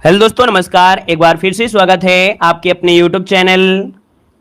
Hello दोस्तों, नमस्कार। एक बार फिर से स्वागत है आपके अपने YouTube चैनल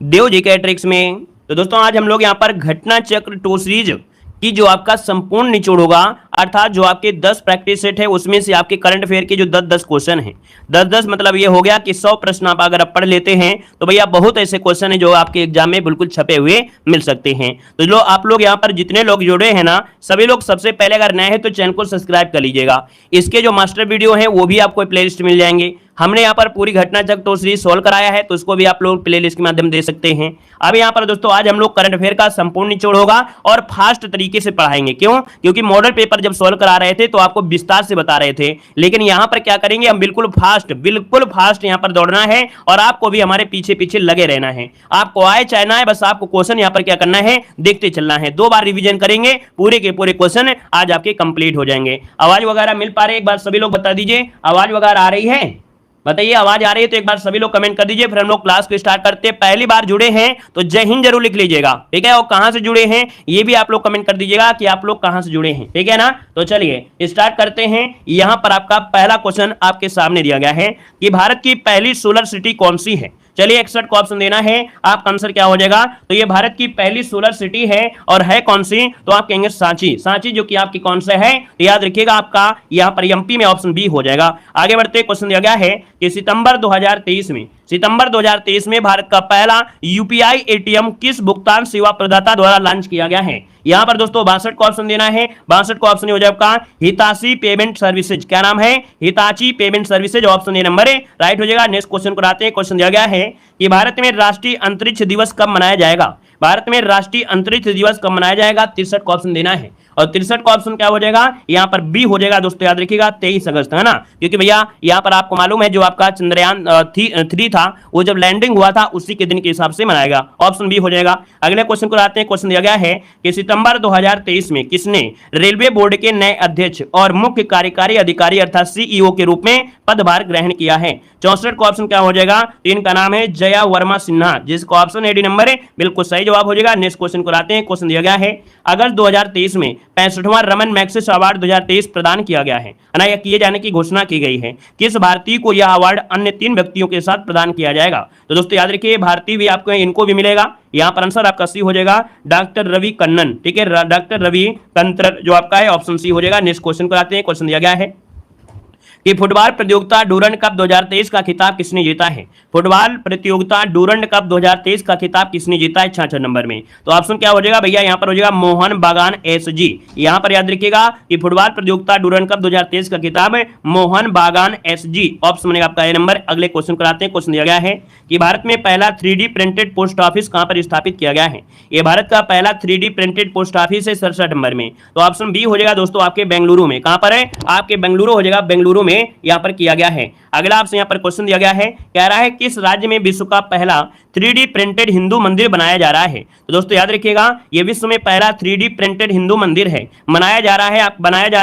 देव जीके ट्रिक्स में। तो दोस्तों, आज हम लोग यहाँ पर घटना चक्र टू सीरीज की जो आपका संपूर्ण निचोड़ होगा, अर्थात जो आपके 10 प्रैक्टिस सेट है उसमें से आपके करंट अफेयर के जो 10-10 क्वेश्चन हैं, 10-10 मतलब ये हो गया कि 100 प्रश्न आप अगर आप पढ़ लेते हैं तो भैया बहुत ऐसे क्वेश्चन है जो आपके एग्जाम में बिल्कुल छपे हुए मिल सकते हैं। तो जो आप लोग यहाँ पर जितने लोग जुड़े हैं ना, सभी लोग सबसे पहले अगर नए हैं तो चैनल को सब्सक्राइब कर लीजिएगा। इसके जो मास्टर वीडियो है वो भी आपको प्लेलिस्ट मिल जाएंगे। हमने यहाँ पर पूरी घटना चक्र टू सीरीज सोल्व कराया है, तो उसको भी आप लोग प्लेलिस्ट के माध्यम दे सकते हैं। अब यहाँ पर दोस्तों आज हम लोग करंट अफेयर का संपूर्ण निचोड़ होगा और फास्ट तरीके से पढ़ाएंगे। क्यों? क्योंकि मॉडल पेपर जब सोल्व करा रहे थे तो आपको विस्तार से बता रहे थे, लेकिन यहाँ पर क्या करेंगे हम, बिल्कुल फास्ट यहाँ पर दौड़ना है और आपको भी हमारे पीछे पीछे लगे रहना है। आपको आए चाहे ना आए, बस आपको क्वेश्चन यहाँ पर क्या करना है, देखते चलना है। 2 बार रिवीजन करेंगे, पूरे के पूरे क्वेश्चन आज आपके कंप्लीट हो जाएंगे। आवाज वगैरह मिल पा रही है? एक बार सभी लोग बता दीजिए, आवाज वगैरह आ रही है? बताइए, आवाज आ रही है तो एक बार सभी लोग कमेंट कर दीजिए, फिर हम लोग क्लास को स्टार्ट करते हैं। पहली बार जुड़े हैं तो जय हिंद जरूर लिख लीजिएगा, ठीक है? और कहां से जुड़े हैं ये भी आप लोग कमेंट कर दीजिएगा कि आप लोग कहां से जुड़े हैं, ठीक है ना? तो चलिए स्टार्ट करते हैं। यहां पर आपका पहला क्वेश्चन आपके सामने दिया गया है कि भारत की पहली सोलर सिटी कौन सी है। चलिए 61 को ऑप्शन देना है, आपका आंसर क्या हो जाएगा? तो ये भारत की पहली सोलर सिटी है और है कौन सी? तो आप कहेंगे सांची। सांची जो कि आपकी कौन सा है, तो याद रखिएगा आपका यहां पर एमपी में ऑप्शन बी हो जाएगा। आगे बढ़ते, क्वेश्चन दिया गया है कि सितंबर 2023 में भारत का पहला यूपीआई एटीएम किस भुगतान सेवा प्रदाता द्वारा लॉन्च किया गया है। यहां पर दोस्तों 62 को ऑप्शन देना है। 62 को ऑप्शन हो जाए आपका हिताची पेमेंट सर्विसेज। क्या नाम है? Hitachi payment services. Option A number right हो जाएगा। नेक्स्ट क्वेश्चन को आते हैं। क्वेश्चन दिया गया है कि भारत में राष्ट्रीय अंतरिक्ष दिवस कब मनाया जाएगा। भारत में राष्ट्रीय अंतरिक्ष दिवस कब मनाया जाएगा? 63 को ऑप्शन देना है और 63 का ऑप्शन क्या हो जाएगा? यहाँ पर बी हो जाएगा दोस्तों, याद रखिएगा 23 अगस्त, है ना? क्योंकि भैया यहाँ पर आपको मालूम है जो आपका चंद्रयान 3 था वो जब लैंडिंग हुआ था उसी के दिन के हिसाब से मनाएगा। ऑप्शन बी हो जाएगा। अगले क्वेश्चन को आते हैं। क्वेश्चन दिया गया है कि सितंबर 2023 में किसने रेलवे बोर्ड के नए अध्यक्ष और मुख्य कार्यकारी अधिकारी अर्थात सीईओ के रूप में पदभार ग्रहण किया है। 64 का ऑप्शन क्या हो जाएगा? तो इनका नाम है जया वर्मा सिन्हा, जिसका ऑप्शन ए डी नंबर है बिल्कुल सही जवाब हो जाएगा। नेक्स्ट क्वेश्चन को आते हैं। क्वेश्चन दिया गया है अगस्त 2023 में 65वां रमन मैग्सेसे अवार्ड 2023 प्रदान किया गया है ना, यह किए जाने की घोषणा की गई है। किस भारतीय को यह अवार्ड अन्य 3 व्यक्तियों के साथ प्रदान किया जाएगा? तो दोस्तों याद रखिए भारतीय भी आपको इनको भी मिलेगा। यहाँ पर आंसर आपका सी हो जाएगा, डॉक्टर रवि कन्नन, ठीक है? डॉक्टर रवि कंत्र जो आपका है ऑप्शन सी हो जाएगा। नेक्स्ट क्वेश्चन को आते हैं। क्वेश्चन दिया गया है कि फुटबॉल प्रतियोगिता डूरंड कप 2023 का खिताब किसने जीता है। फुटबॉल प्रतियोगिता डूरंड कप 2023 का खिताब किसने जीता है 66 नंबर में? तो ऑप्शन क्या हो जाएगा भैया? यहाँ पर हो जाएगा मोहन बागान एसजी। यहाँ पर याद रखिएगा कि फुटबॉल प्रतियोगिता डूरंड कप 2023 का खिताब मोहन बागान एसजी। ऑप्शन बनेगा आपका ए नंबर। अगले क्वेश्चन कराते हैं। क्वेश्चन दिया गया है कि भारत में पहला 3D प्रिंटेड पोस्ट ऑफिस कहां पर स्थापित किया गया है। यह भारत का पहला 3D प्रिंटेड पोस्ट ऑफिस है 67 नंबर में। तो ऑप्शन बी हो जाएगा दोस्तों आपके बेंगलुरु में। कहां पर है? आपके बेंगलुरु हो जाएगा, बेंगलुरु में यहां पर किया गया है। अगला आपसे यहां पर क्वेश्चन दिया गया है, कह रहा है किस राज्य में विश्व का पहला 3D प्रिंटेड हिंदू मंदिर बनाया जा रहा है। तो दोस्तों याद रखिएगा यह विश्व में पहला 3D प्रिंटेड हिंदू मंदिर है, बनाया जा रहा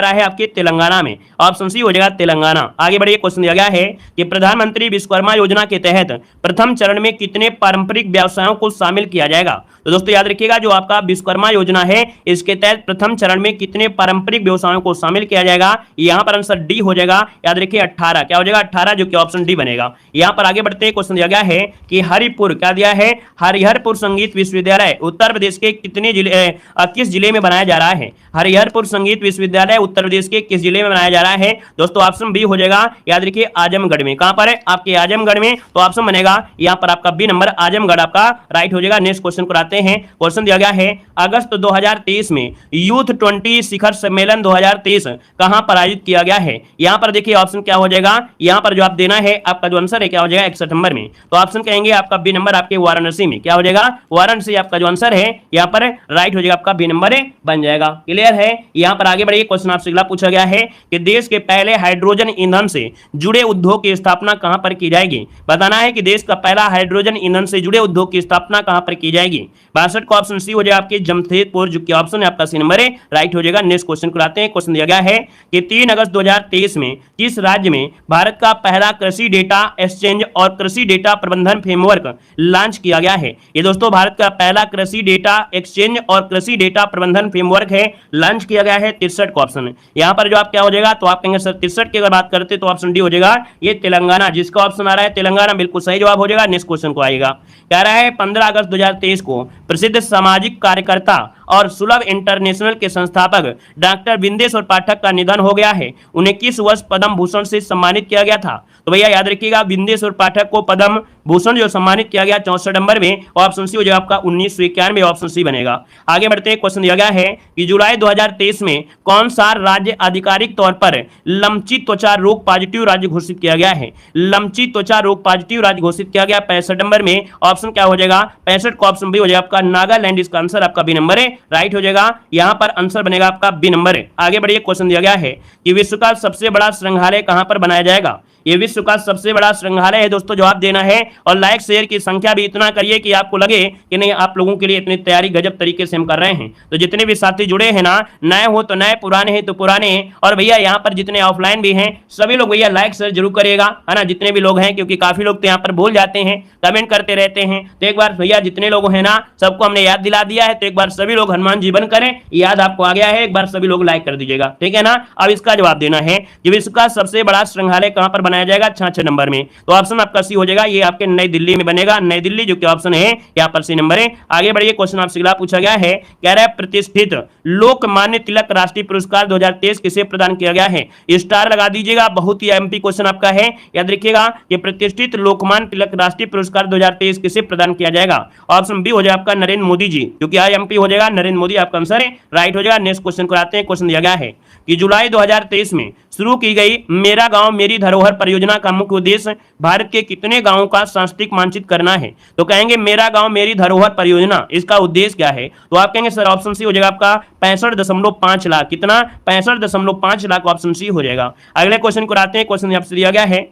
है आपके तेलंगाना में। ऑप्शन सी हो जाएगा तेलंगाना। आगे बढ़िए। क्वेश्चन दिया गया है कि प्रधानमंत्री विश्वकर्मा योजना के तहत प्रथम चरण में कितने पारंपरिक व्यवसायों को शामिल किया जाएगा। तो दोस्तों याद रखिएगा जो आपका विश्वकर्मा योजना है इसके तहत प्रथम चरण में कितने पारंपरिक व्यवसायों को शामिल किया जाएगा। यहां पर आंसर डी हो जाएगा, याद रखिए 18। क्या हो जाएगा? 18, जो कि ऑप्शन डी बनेगा। यहां पर आगे बढ़ते हैं। क्वेश्चन दिया गया है कि हरिपुर, क्या दिया है? हरिहरपुर संगीत विश्वविद्यालय उत्तर प्रदेश के कितने जिले किस जिले में बनाया जा रहा है। हरिहरपुर संगीत विश्वविद्यालय उत्तर प्रदेश के किस जिले में बनाया जा रहा है? दोस्तों ऑप्शन बी हो जाएगा, याद रखिए आजमगढ़ में। कहां पर है? आपके आजमगढ़ में। तो ऑप्शन बनेगा यहां पर आपका बी नंबर, आजमगढ़ आपका राइट हो जाएगा। नेक्स्ट क्वेश्चन को आते हैं। क्वेश्चन दिया गया है अगस्त 2023 में यूथ 20 शिखर सम्मेलन 2023 कहां पर आयोजित किया गया है। यहां पर देखिए ऑप्शन क्या हो जाएगा? यहां पर जो आप देना है आपका जो आंसर है क्या हो जाएगा? 61 नंबर में। तो ऑप्शन कहेंगे आपका बी नंबर आपके वाराणसी में। क्या हो जाएगा? वाराणसी आपका जो आंसर है यहां पर राइट हो जाएगा, आपका बी नंबर बन जाएगा। क्लियर है? यहां पर आगे बढ़िए। क्वेश्चन आपसे अगला पूछा गया है कि देश के पहले हाइड्रोजन ईंधन से जुड़े उद्योग की स्थापना कहां पर की जाएगी। बताना है कि देश का पहला हाइड्रोजन ईंधन से जुड़े उद्योग की स्थापना कहां पर की जाएगी। 62 को ऑप्शन सी हो जाएगा आपके जमशेदपुर, जो कि ऑप्शन है आपका सी नंबर है राइट हो जाएगा। नेक्स्ट क्वेश्चन को आते हैं। क्वेश्चन दिया गया है कि 3 अगस्त 2023 में किस राज्य में भारत का पहला कृषि डेटा एक्सचेंज और कृषि डेटा प्रबंधन फ्रेमवर्क लॉन्च किया गया है? ये दोस्तों भारत का पहला कृषि डेटा एक्सचेंज और कृषि डेटा प्रबंधन फ्रेमवर्क है, लॉन्च किया गया है। 63 का ऑप्शन यहां पर जो आप क्या हो जाएगा, तो आप कहेंगे सर 63 की अगर बात करते तो ऑप्शन डी हो जाएगा, ये तेलंगाना। जिसका ऑप्शन आ रहा है तेलंगाना बिल्कुल सही जवाब हो जाएगा। नेक्स्ट क्वेश्चन को आएगा, कह रहा है 15 अगस्त 2023 को प्रसिद्ध सामाजिक कार्यकर्ता और सुलभ इंटरनेशनल के संस्थापक डॉक्टर बिंदेश्वर पाठक का निधन हो गया है। उन्हें किस वर्ष पद्म भूषण से सम्मानित किया गया था? तो भैया याद रखिएगा, बिंदेश्वर पाठक को पद्म भूषण जो सम्मानित किया गया 64 नंबर में, ऑप्शन सी हो जाएगा आपका 1991, ऑप्शन सी बनेगा। आगे बढ़ते हैं, क्वेश्चन दिया गया है कि जुलाई 2023 में कौन सा राज्य आधिकारिक तौर पर लम्पची त्वचा रोग पॉजिटिव राज्य घोषित किया गया है? लम्पची त्वचा रोग पॉजिटिव राज्य घोषित किया गया 65 नंबर में, ऑप्शन क्या हो जाएगा 65 का ऑप्शन बी हो जाएगा आपका नागालैंड। इसका आंसर आपका बी नंबर है, राइट हो जाएगा। यहां पर आंसर बनेगा आपका बी नंबर है। आगे बढ़िए, क्वेश्चन दिया गया है कि विश्व का सबसे बड़ा संग्रहालय कहां पर बनाया जाएगा? ये विश्व का सबसे बड़ा संग्रहालय है दोस्तों, जवाब देना है। और लाइक शेयर की संख्या भी इतना करिए कि आपको लगे कि नहीं आप लोगों के लिए इतनी तैयारी गजब तरीके से हम कर रहे हैं। तो जितने भी साथी जुड़े हैं ना, नए हो तो नए, पुराने हैं तो पुराने, और भैया यहाँ पर जितने ऑफलाइन भी हैं सभी लोग भैया लाइक शेयर जरूर करिएगा, है ना, जितने भी लोग हैं, क्योंकि काफी लोग तो यहाँ पर भूल जाते हैं, कमेंट करते रहते हैं। तो एक बार भैया जितने लोग हैं ना सबको हमने याद दिला दिया है, तो एक बार सभी लोग हनुमान जीवन करें, याद आपको आ गया है, एक बार सभी लोग लाइक कर दीजिएगा, ठीक है ना। अब इसका जवाब देना है कि विश्व का सबसे बड़ा संग्रहालय कहां पर बनाया जाएगा? 66 नंबर में, तो ऑप्शन आपका सी हो जाएगा, ये आपके नई दिल्ली में बनेगा। नई दिल्ली जो कि ऑप्शन है यहाँ पर सी नंबर है। आगे बढ़िए, क्वेश्चन आपसे अगला पूछा गया है, कह रहा है प्रतिष्ठित लोकमान्य तिलक राष्ट्रीय पुरस्कार 2023 किसे प्रदान किया गया है? स्टार लगा दीजिएगा, बहुत ही एमपी क्वेश्चन आपका है, याद रखिएगा कि प्रतिष्ठित लोकमान्य तिलक राष्ट्रीय पुरस्कार 2023 किसे प्रदान किया जाएगा? ऑप्शन बी हो जाएगा आपका नरेंद्र मोदी जी, जो कि एमपी हो जाएगा, नरेंद्र मोदी आपका आंसर है, राइट हो जाएगा। नेक्स्ट क्वेश्चन को आते हैं। क्वेश्चन दिया गया है कि जुलाई 2023 में शुरू की गई मेरा गांव मेरी धरोहर परियोजना का मुख्य उद्देश्य भारत के कितने गांवों का सांस्कृतिक मानचित्र करना है? तो कहेंगे मेरा गांव मेरी धरोहर परियोजना, इसका उद्देश्य क्या है? तो आप कहेंगे सर ऑप्शन सी हो जाएगा आपका 65.5 लाख। कितना? 65.5 लाख, ऑप्शन सी हो जाएगा। अगले क्वेश्चन को आते हैं। क्वेश्चन आपसे दिया गया है,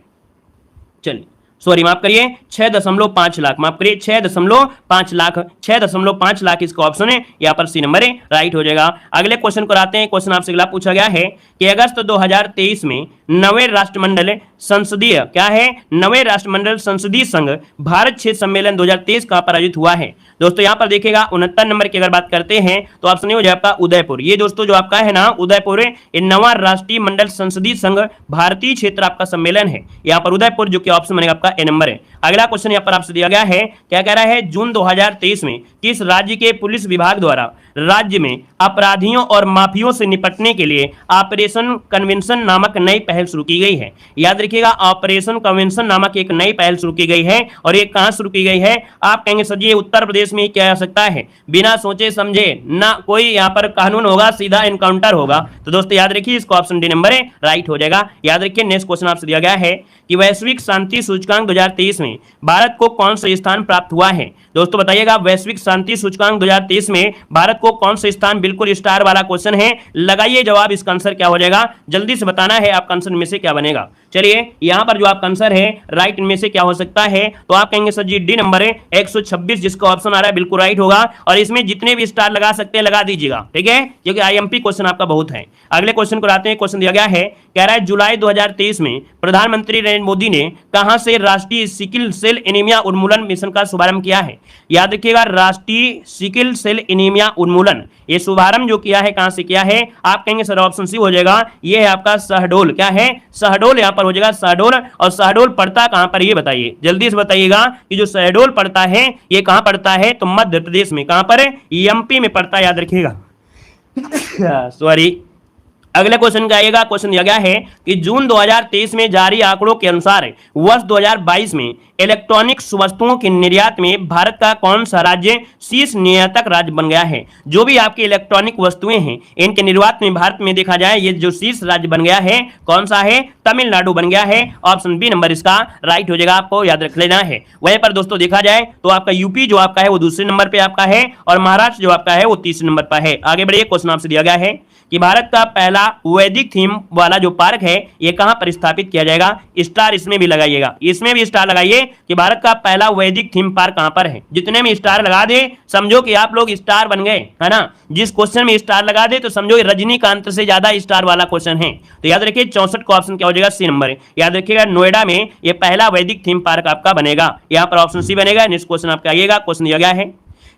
चलिए सॉरी माफ करिए 6.5 लाख, माफ करिए 6.5 लाख, 6.5 लाख इसका ऑप्शन है, यहाँ पर सी नंबर है, राइट हो जाएगा। अगले क्वेश्चन को आते हैं। क्वेश्चन आपसे अगला पूछा गया है कि अगस्त 2023 में नवे राष्ट्रमंडल संसदीय क्या है? नवे राष्ट्रमंडल संसदीय संघ भारत क्षेत्र सम्मेलन 2023 का आयोजित हुआ है। दोस्तों यहाँ पर देखिएगा 69 नंबर की अगर बात करते हैं तो ऑप्शन हो जाएगा उदयपुर। ये दोस्तों जो आपका है ना उदयपुर, ये नवा राष्ट्रीय मंडल संसदीय संघ भारतीय क्षेत्र आपका सम्मेलन है, यहाँ पर उदयपुर, जो कि ऑप्शन बनेगा आपका ए नंबर है। अगला क्वेश्चन यहाँ पर आपसे दिया गया है, क्या कह रहा है? जून 2023 में किस राज्य के पुलिस विभाग द्वारा राज्य में अपराधियों और माफियों से निपटने के लिए ऑपरेशन कन्वेंशन नामक नई पहल शुरू की गई है? याद रखिएगा, ऑपरेशन कन्वेंशन नामक एक नई पहल शुरू की गई है, और ये कहां शुरू की गई है? आप कहेंगे सर जी उत्तर प्रदेश में क्या आ सकता है? बिना सोचे समझे ना कोई यहाँ पर कानून होगा, सीधा एनकाउंटर होगा। तो दोस्तों याद रखिए, इसका ऑप्शन डी नंबर है, राइट हो जाएगा। याद रखिए। नेक्स्ट क्वेश्चन आपसे दिया गया है कि वैश्विक शांति सूचकांक 2023 में भारत को कौन सा स्थान प्राप्त हुआ है? दोस्तों बताइएगा, वैश्विक शांति सूचकांक 2023 में भारत को कौन सा स्थान? बिल्कुल स्टार वाला क्वेश्चन है, लगाइए जवाब। इसका आंसर क्या हो जाएगा? जल्दी से बताना है आपका आंसर में से क्या बनेगा। चलिए यहां पर जो आपका आंसर है राइट इनमें से क्या हो सकता है? तो आप कहेंगे सर जी डी नंबर है 126, जिसका ऑप्शन आ रहा है बिल्कुल राइट होगा, और इसमें जितने भी स्टार लगा सकते हैं लगा दीजिएगा, ठीक है, क्योंकि आईएमपी क्वेश्चन आपका बहुत है। अगले क्वेश्चन को आते हैं। क्वेश्चन दिया गया है, कह रहा है जुलाई 2023 में प्रधानमंत्री नरेंद्र मोदी ने कहां से राष्ट्रीय सिकल सेल एनीमिया उन्मूलन मिशन का शुभारंभ किया है? याद रखिएगा, राष्ट्रीय सिकल सेल एनीमिया उन्मूलन, ये शुभारंभ जो किया है कहां से किया है? आप कहेंगे सर ऑप्शन सी हो जाएगा, ये है आपका शहडोल। क्या है? शहडोल यहाँ पर हो जाएगा, शहडोल। और शहडोल पड़ता कहां पर ये बताइए, जल्दी से बताइएगा कि जो शहडोल पड़ता है ये कहां पड़ता है? तो मध्य प्रदेश में। कहां पर है? एमपी में पड़ता है, याद रखिएगा। सॉरी। अगले क्वेश्चन का आएगा। क्वेश्चन दिया गया है कि जून 2023 में जारी आंकड़ों के अनुसार वर्ष 2022 में इलेक्ट्रॉनिक्स वस्तुओं के निर्यात में भारत का कौन सा राज्य शीर्ष निर्यातक राज्य बन गया है? जो भी आपकी इलेक्ट्रॉनिक वस्तुएं हैं इनके निर्यात में भारत में देखा जाए ये जो शीर्ष राज्य बन गया है कौन सा है? तमिलनाडु बन गया है। ऑप्शन बी नंबर इसका राइट हो जाएगा, आपको याद रख लेना है। वहीं पर दोस्तों देखा जाए तो आपका यूपी जो आपका है वो दूसरे नंबर पे आपका है, और महाराष्ट्र जो आपका है वो तीसरे नंबर पर है। आगे बढ़िए। क्वेश्चन आपसे दिया गया है कि भारत का पहला वैदिक थीम वाला जो पार्क है ये कहां पर स्थापित किया जाएगा। स्टार इसमें भी लगाइएगा, इसमें भी स्टार लगाइए कि भारत का पहला वैदिक थीम पार्क कहां पर है। जितने में स्टार लगा दे समझो कि आप लोग स्टार बन गए, है ना। जिस क्वेश्चन में स्टार लगा दे तो समझो रजनीकांत से ज्यादा स्टार वाला क्वेश्चन है। तो याद रखिए 64 का ऑप्शन क्या हो जाएगा, सी नंबर। याद रखिएगा नोएडा में ये पहला वैदिक थीम पार्क आपका बनेगा, यहां पर ऑप्शन सी बनेगा। नेक्स्ट क्वेश्चन आपका आइएगा, क्वेश्चन दिया गया है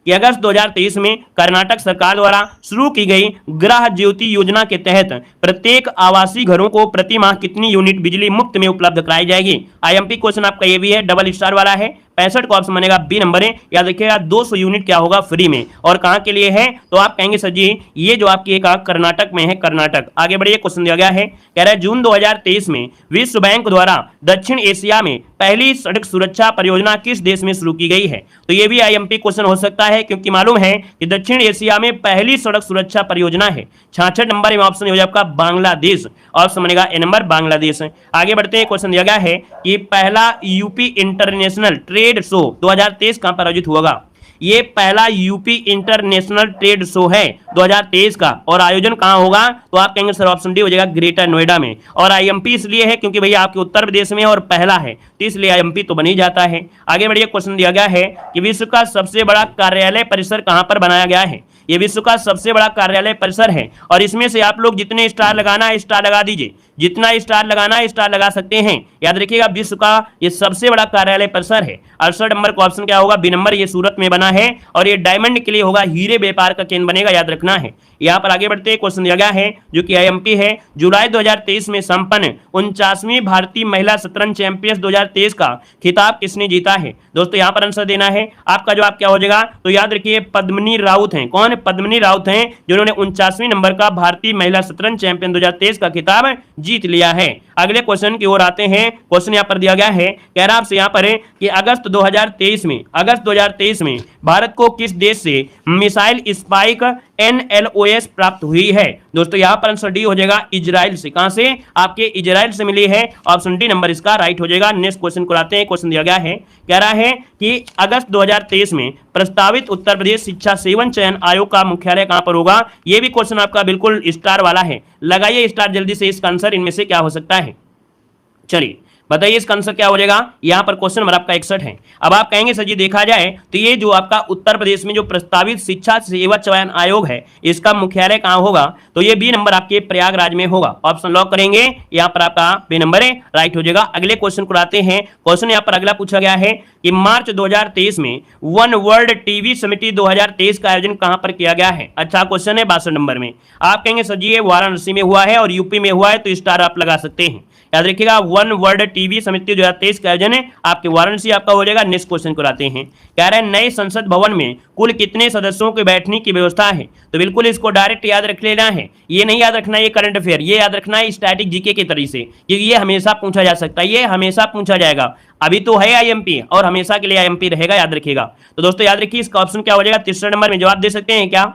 कि अगस्त 2023 में कर्नाटक सरकार द्वारा शुरू की गई गृह ज्योति योजना के तहत प्रत्येक आवासीय घरों को प्रति माह कितनी यूनिट बिजली मुफ्त में उपलब्ध कराई जाएगी। आईएमपी क्वेश्चन आपका ये भी है, डबल स्टार वाला है। 65 का ऑप्शन बनेगा बी नंबर है। याद रखिएगा 200 यूनिट क्या होगा, फ्री में। और कहां के लिए है तो आप कहेंगे सर जी ये जो आपकी एक कर्नाटक में है, कर्नाटक। आगे बढ़िए, क्वेश्चन दिया गया है, कह रहा है जून 2023 में विश्व बैंक द्वारा दक्षिण एशिया में पहली सड़क सुरक्षा परियोजना किस देश में शुरू की गई है। तो ये भी आईएमपी क्वेश्चन हो सकता है, क्योंकि मालूम है कि दक्षिण एशिया में पहली सड़क सुरक्षा परियोजना है। 66 नंबर में ऑप्शन हो जाएगा आपका बांग्लादेश, ऑप्शन बनेगा ए नंबर बांग्लादेश। आगे बढ़ते हैं, क्वेश्चन दिया गया है कि पहला यूपी इंटरनेशनल ट्रेड शो 2023 कहां पर आयोजित होगा। ये पहला यूपी इंटरनेशनल ट्रेड शो है 2023 का, और आयोजन कहां होगा तो आप कहेंगे सर ऑप्शन डी हो जाएगा ग्रेटर नोएडा में। और आईएमपी इसलिए है क्योंकि भैया आपके उत्तर प्रदेश में और पहला है, तो इसलिए आईएमपी तो बन ही जाता है। आगे बढ़िए, क्वेश्चन दिया गया है कि विश्व का सबसे बड़ा कार्यालय परिसर कहां पर बनाया गया है। ये विश्व का सबसे बड़ा कार्यालय परिसर है, और इसमें से आप लोग जितने स्टार लगाना है स्टार लगा दीजिए, जितना स्टार लगाना है स्टार लगा सकते हैं। याद रखिएगा विश्व का ये सबसे बड़ा कार्यालय परिसर है। 68 नंबर का ऑप्शन क्या होगा, बी नंबर। ये सूरत में बना है और ये डायमंड के लिए होगा, हीरे व्यापार का केंद्र बनेगा, याद रखना है। यहां पर आगे बढ़ते क्वेश्चन दिया गया है जो कि आईएमपी है। जुलाई 2023 में संपन्न 49वीं भारतीय महिला शतरंज चैंपियंस 2023 का खिताब किसने जीता है। दोस्तों यहां पर आंसर देना है, आपका जवाब क्या हो जाएगा तो याद रखिए पद्मिनी राउत हैं। कौन? पद्मिनी राउत हैं, जिन्होंने 49वीं नंबर का भारतीय महिला शतरंज चैंपियन 2023 का खिताब जीत लिया है। अगले क्वेश्चन की ओर आते हैं। क्वेश्चन यहां पर दिया गया है, कह रहा आपसे यहां पर है कि अगस्त 2023 में भारत को किस देश से मिसाइल स्पाइक NLOS प्राप्त हुई है। दोस्तों यहां पर आंसर डी हो जाएगा इजराइल से। कहां से? आपके इजराइल से मिली है, ऑप्शन डी नंबर इसका राइट हो जाएगा। नेक्स्ट क्वेश्चन को आते हैं। क्वेश्चन दिया गया है, कह रहा है कि अगस्त 2023 में प्रस्तावित उत्तर प्रदेश शिक्षा सेवन चयन आयोग का मुख्यालय कहां पर होगा। यह भी क्वेश्चन आपका बिल्कुल स्टार वाला है, लगाइए स्टार जल्दी से। इसका आंसर इनमें से क्या हो सकता है, चलिए बताइए इसका आंसर क्या हो जाएगा। यहां पर क्वेश्चन नंबर आपका 61 है। अब आप कहेंगे सर जी देखा जाए तो ये जो आपका उत्तर प्रदेश में जो प्रस्तावित शिक्षा सेवा चयन आयोग है इसका मुख्यालय कहां होगा, तो ये बी नंबर आपके प्रयागराज में होगा। ऑप्शन लॉक करेंगे, यहां पर आपका बी नंबर है राइट हो जाएगा। अगले क्वेश्चन को आते हैं। क्वेश्चन यहां पर अगला पूछा गया है कि मार्च 2023 में वन वर्ल्ड टीवी समिति 2023 का आयोजन कहां पर किया गया है। अच्छा क्वेश्चन है 62 नंबर में। आप कहेंगे सर जी ये वाराणसी में हुआ है और यूपी में हुआ है, तो स्टार आप लगा सकते हैं। याद रखिएगा वन वर्ल्ड टीवी समिति 2023 का आयोजन है आपके वाराणसी आपका हो जाएगा। नेक्स्ट क्वेश्चन को आते हैं। कह रहे हैं नए संसद भवन में कुल कितने सदस्यों के बैठने की व्यवस्था है। तो बिल्कुल इसको डायरेक्ट याद रख लेना है, ये नहीं याद रखना ये करंट अफेयर, ये याद रखना है स्टैटिक जीके के तरीके से, क्योंकि ये हमेशा पूछा जा सकता है, ये हमेशा पूछा जाएगा। अभी तो है आईएमपी और हमेशा के लिए आईएमपी रहेगा, याद रखिएगा। तो दोस्तों याद रखिए इसका ऑप्शन क्या हो जाएगा, तीसरे नंबर में जवाब दे सकते हैं क्या।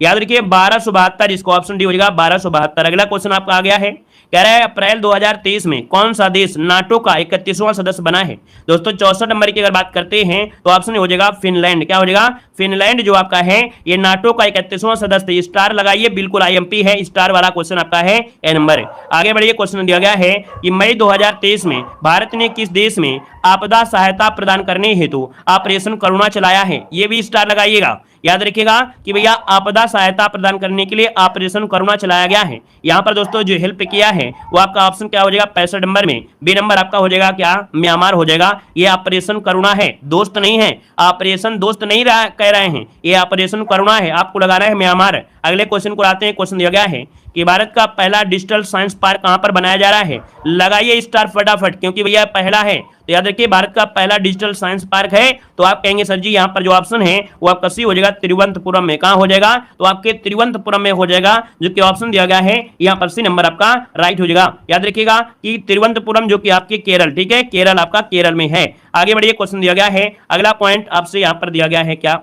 याद रखिए 1272, इसको ऑप्शन डी हो जाएगा 1272। अगला क्वेश्चन आपका आ गया है, कह रहा है अप्रैल 2023 में कौन सा देश नाटो का 31वां सदस्य बना है। दोस्तों 64 नंबर की अगर बात करते हैं तो ऑप्शन हो जाएगा फिनलैंड। क्या हो जाएगा, फिनलैंड जो आपका है ये नाटो का 31वां सदस्य। स्टार लगाइए, बिल्कुल आईएमपी है, स्टार वाला क्वेश्चन आपका है ए नंबर। आगे बढ़िए, क्वेश्चन दिया गया है कि मई 2023 में भारत ने किस देश में आपदा सहायता प्रदान करने हेतु ऑपरेशन करुणा चलाया है। ये भी स्टार लगाइएगा, याद रखिएगा कि भैया आपदा सहायता प्रदान करने के लिए ऑपरेशन करुणा चलाया गया है। यहां पर दोस्तों जो हेल्प किया है वो आपका ऑप्शन क्या हो जाएगा 65 नंबर में, बी नंबर आपका हो जाएगा क्या, म्यांमार हो जाएगा। ये ऑपरेशन करुणा है, दोस्त नहीं है, ऑपरेशन दोस्त नहीं कह रहे हैं, ये ऑपरेशन करुणा है, आपको लगाना है म्यांमार। अगले क्वेश्चन को आते हैं। क्वेश्चन दिया गया है कि भारत का पहला डिजिटल साइंस पार्क कहां पर बनाया जा रहा है। लगाइए स्टार फटाफट, क्योंकि भैया पहला है, तो याद रखिए भारत का पहला डिजिटल साइंस पार्क है। तो आप कहेंगे सर जी यहां पर जो ऑप्शन है वो आपका सी हो जाएगा तिरुवनंतपुरम में। कहां हो जाएगा, तो आपके तिरुवनंतपुरम में हो जाएगा, जो कि ऑप्शन दिया गया है यहां पर सी नंबर आपका राइट हो जाएगा। याद रखिएगा कि तिरुवनंतपुरम जो कि आपके केरल, ठीक है, केरल आपका केरल में है। आगे बढ़िए, क्वेश्चन दिया गया है। अगला पॉइंट आपसे यहां पर दिया गया है क्या,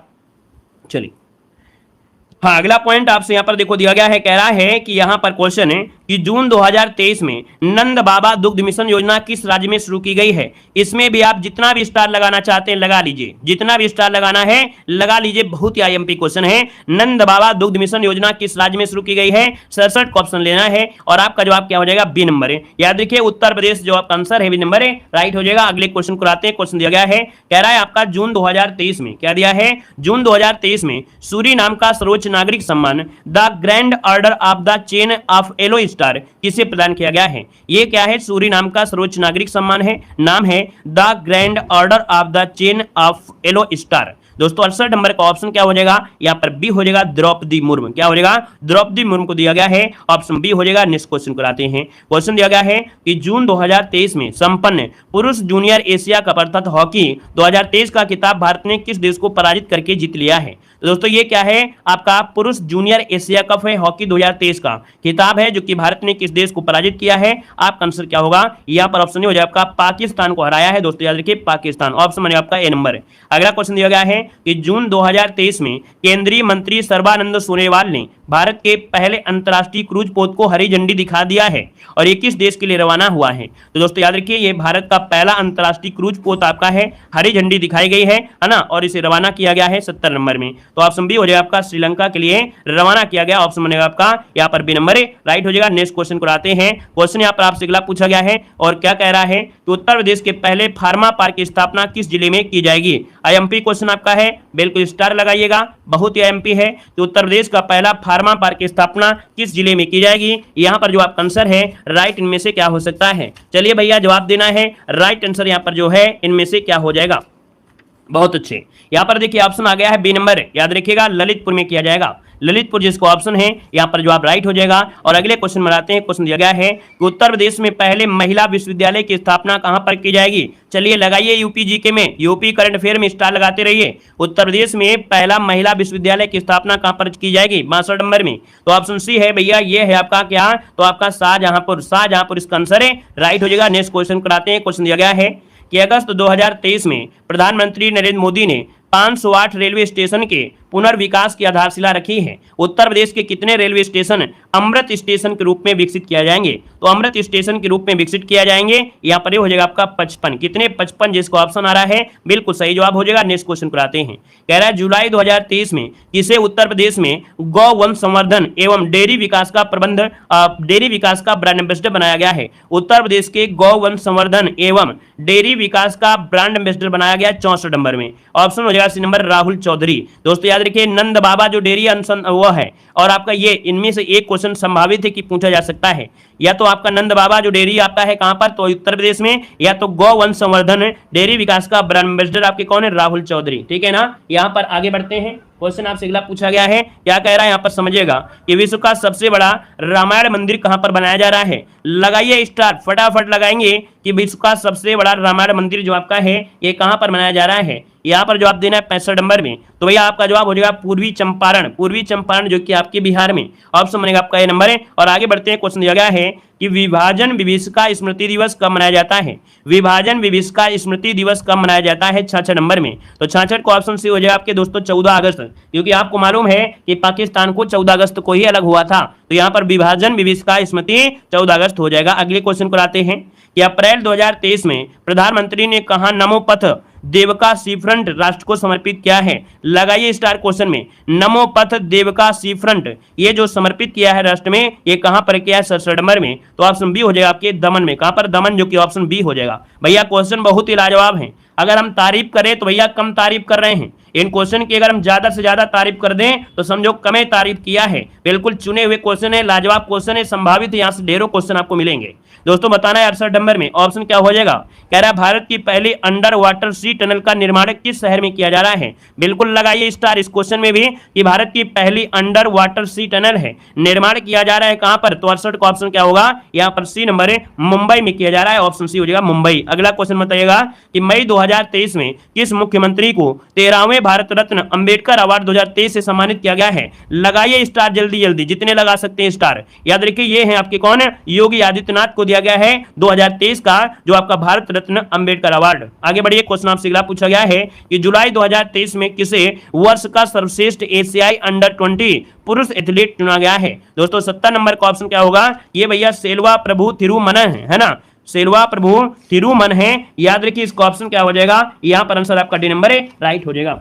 चलिए हाँ अगला पॉइंट आपसे यहां पर देखो दिया गया है, कह रहा है कि यहां पर क्वेश्चन है कि जून 2023 में नंद बाबा दुग्ध मिशन योजना किस राज्य में शुरू की गई है। इसमें भी आप जितना भी स्टार लगाना चाहते हैं लगा लीजिए, जितना भी स्टार लगाना है लगा लीजिए, बहुत ही आईएमपी क्वेश्चन है। नंद बाबा दुग्ध मिशन योजना किस राज्य में शुरू की गई है, 67 का ऑप्शन लेना है और आपका जवाब क्या हो जाएगा, बी नंबर है। याद रखिए उत्तर प्रदेश जो आपका आंसर है बी नंबर है, राइट हो जाएगा। अगले क्वेश्चन को आते हैं। क्वेश्चन दिया गया है, कह रहा है आपका जून 2023 में, क्या दिया है, जून 2023 में सूरीनाम का सर्वोच्च नागरिक सम्मान the grand order of the chain of yellow star किसे प्रदान किया गया है। ये क्या है, सूरीनाम का सर्वोच्च नागरिक सम्मान है, नाम है the grand order of the chain of yellow star. दोस्तों 68 नंबर का ऑप्शन क्या हो जाएगा, यहाँ पर बी हो जाएगा, द्रौपदी मुर्मू। क्या हो जाएगा, द्रौपदी मुर्मू को दिया गया है, ऑप्शन बी हो जाएगा। नेक्स्ट क्वेश्चन कराते हैं। क्वेश्चन दिया गया है कि जून 2023 में संपन्न पुरुष जूनियर एशिया कप अर्थात हॉकी 2023 का खिताब भारत ने किस देश को पराजित करके जीत लिया है। तो दोस्तों ये क्या है, आपका पुरुष जूनियर एशिया कप है हॉकी 2023 का खिताब है, जो कि भारत ने किस देश को पराजित किया है। आपका आंसर क्या होगा, यहाँ पर ऑप्शन हो जाएगा आपका पाकिस्तान को हराया है। दोस्तों याद रखिए पाकिस्तान, ऑप्शन बनेगा आपका ए नंबर है। अगला क्वेश्चन दिया गया है कि जून 2023 में केंद्रीय मंत्री सर्बानंद सोनोवाल ने भारत के पहले अंतर्राष्ट्रीय क्रूज पोत को हरी झंडी दिखा दिया है और ये किस देश के लिए रवाना हुआ है। तो दोस्तों याद रखिए ये भारत का पहला अंतर्राष्ट्रीय क्रूज पोत आपका है, हरी झंडी दिखाई गई है ना, और इसे रवाना किया गया है 70 नंबर में। तो ऑप्शन बी हो जाएगा आपका, श्रीलंका के लिए रवाना किया गया, ऑप्शन बनेगा आपका यहाँ पर बी नंबर है, राइट हो जाएगा। नेक्स्ट क्वेश्चन को आते हैं। क्वेश्चन यहाँ पर आपसे अगला पूछा गया है और क्या कह रहा है कि उत्तर प्रदेश के पहले फार्मा पार्क की स्थापना किस जिले में की जाएगी। आईएमपी क्वेश्चन आपका है, बिल्कुल स्टार लगाइएगा, बहुत ही आईएमपी है। तो उत्तर प्रदेश का पहला फार्मा पार्क की स्थापना किस जिले में की जाएगी। यहाँ पर जो आपका आंसर है राइट इनमें से क्या हो सकता है, चलिए भैया जवाब देना है। राइट आंसर यहाँ पर जो है इनमें से क्या हो जाएगा, बहुत अच्छे। यहाँ पर देखिए ऑप्शन आ गया है बी नंबर, याद रखिएगा ललितपुर में किया जाएगा, ललितपुर जिसको ऑप्शन है यहाँ पर जवाब राइट हो जाएगा। और अगले क्वेश्चन में आते हैं। क्वेश्चन दिया गया है कि उत्तर प्रदेश में पहले महिला विश्वविद्यालय की स्थापना कहां पर की जाएगी। चलिए लगाइए यूपी जीके में, यूपी करंट अफेयर में स्टार लगाते रहिए। उत्तर प्रदेश में पहला महिला विश्वविद्यालय की स्थापना कहां पर की जाएगी, 62 नंबर में। तो ऑप्शन सी है भैया, ये है आपका क्या, तो आपका शाहजहांपुर, शाहजहांपुर इसका आंसर है, राइट हो जाएगा। नेक्स्ट क्वेश्चन कराते हैं। क्वेश्चन दिया गया है कि अगस्त 2023 में प्रधानमंत्री नरेंद्र मोदी ने 508 रेलवे स्टेशन के पुनर्विकास की आधारशिला रखी है। उत्तर प्रदेश के कितने रेलवे स्टेशन अमृत स्टेशन के रूप में विकसित किया जाएंगे। तो अमृत स्टेशन के रूप में विकसित किया जाएंगे, यहाँ पर हो जाएगा आपका 55। कितने, 55 जिसको ऑप्शन आ रहा है बिल्कुल सही जवाब हो जाएगा। नेक्स्ट क्वेश्चन कराते हैं। कह रहा है जुलाई 2023 में किसे उत्तर प्रदेश में गौ वन संवर्धन एवं डेयरी विकास का ब्रांड एम्बेसडर बनाया गया है। उत्तर प्रदेश के गौ वन संवर्धन एवं डेयरी विकास का ब्रांड एम्बेसडर बनाया गया 64 नंबर में, ऑप्शन हो जाएगा सी नंबर राहुल चौधरी। दोस्तों याद रखिए नंद बाबा जो डेयरी वो है, और आपका ये इनमें से एक क्वेश्चन संभावित है कि पूछा जा सकता है, या तो आपका नंद बाबा जो डेयरी आपका है कहां पर, तो उत्तर प्रदेश में, या तो गौ वन संवर्धन डेयरी विकास का ब्रांड एम्बेसडर आपके कौन है, राहुल चौधरी, ठीक है ना। यहां पर आगे बढ़ते हैं। क्वेश्चन आपसे अगला पूछा गया है, क्या कह रहा है यहाँ पर समझिएगा कि विश्व का सबसे बड़ा रामायण मंदिर कहां पर बनाया जा रहा है। लगाइए स्टार, फटाफट लगाएंगे कि विश्व का सबसे बड़ा रामायण मंदिर जो आपका है ये कहां पर बनाया जा रहा है। यहाँ पर जवाब देना है 65 नंबर में। तो भैया आपका जवाब हो जाएगा पूर्वी चंपारण, पूर्वी चंपारण जो कि आपके बिहार में, ऑप्शन बनेगा आपका ए नंबर है। और आगे बढ़ते हैं। क्वेश्चन दिया गया है कि विभाजन विभीषिका स्मृति दिवस कब मनाया जाता है। विभाजन विभीषिका स्मृति दिवस कब मनाया जाता है, 66 नंबर में। तो 66 को ऑप्शन सी हो जाएगा आपके दोस्तों 14 अगस्त, क्योंकि आपको मालूम है कि पाकिस्तान को 14 अगस्त को ही अलग हुआ था, तो यहाँ पर विभाजन विभीषिका स्मृति 14 अगस्त हो जाएगा। अगले क्वेश्चन को आते हैं कि अप्रैल 2023 में प्रधानमंत्री ने कहा नमो पथ देवका सी फ्रंट राष्ट्र को समर्पित किया है। लगाइए स्टार क्वेश्चन में, नमो पथ देवका सी फ्रंट ये जो समर्पित किया है राष्ट्र में, ये कहां पर किया है, 67 नंबर में। तो ऑप्शन बी हो जाएगा आपके दमन में, कहां पर, दमन, जो कि ऑप्शन बी हो जाएगा। भैया क्वेश्चन बहुत ही लाजवाब है, अगर हम तारीफ करें तो भैया कम तारीफ कर रहे हैं। इन क्वेश्चन की अगर हम ज्यादा से ज्यादा तारीफ कर दें तो समझो कम तारीफ किया है। बिल्कुल चुने हुए क्वेश्चन है, लाजवाब क्वेश्चन है, संभावित यहाँ से ढेरों क्वेश्चन आपको मिलेंगे। दोस्तों बताना है 68 नंबर में ऑप्शन क्या हो जाएगा। कह रहा है भारत की पहली अंडर वाटर सी टनल का निर्माण किस शहर में किया जा रहा है। बिल्कुल लगाइए स्टार इस क्वेश्चन में भी कि भारत की पहली अंडर वाटर सी टनल है, निर्माण किया जा रहा है कहां पर, तो 68 का ऑप्शन क्या होगा, यहाँ पर सी नंबर है, मुंबई में किया जा रहा है, ऑप्शन सी हो जाएगा मुंबई। अगला क्वेश्चन बताइएगा कि मई 2023 में किस मुख्यमंत्री को 13वें भारत रत्न अंबेडकर अवार्ड 2023 से सम्मानित किया गया है? लगाइए स्टार जल्दी जल्दी, जितने लगा सकते हैं स्टार। याद रखिए ये है आपके कौन, योगी आदित्यनाथ को दिया गया है 2023 का जो आपका भारत रत्न अंबेडकर अवार्ड। आगे बढ़िए, क्वेश्चन आपसे अगला पूछा गया है कि जुलाई 2023 में किसे वर्ष का सर्वश्रेष्ठ एशियाई अंडर 20 पुरुष एथलीट चुना गया है? दोस्तों 70 नंबर का ऑप्शन क्या होगा? ये भैया सेल्वा प्रभु थिरुमनन है ना, सेल्वा प्रभु थिरुमन है। याद रखिए इसका ऑप्शन क्या हो जाएगा? यहां पर आंसर आपका डी नंबर राइट हो जाएगा।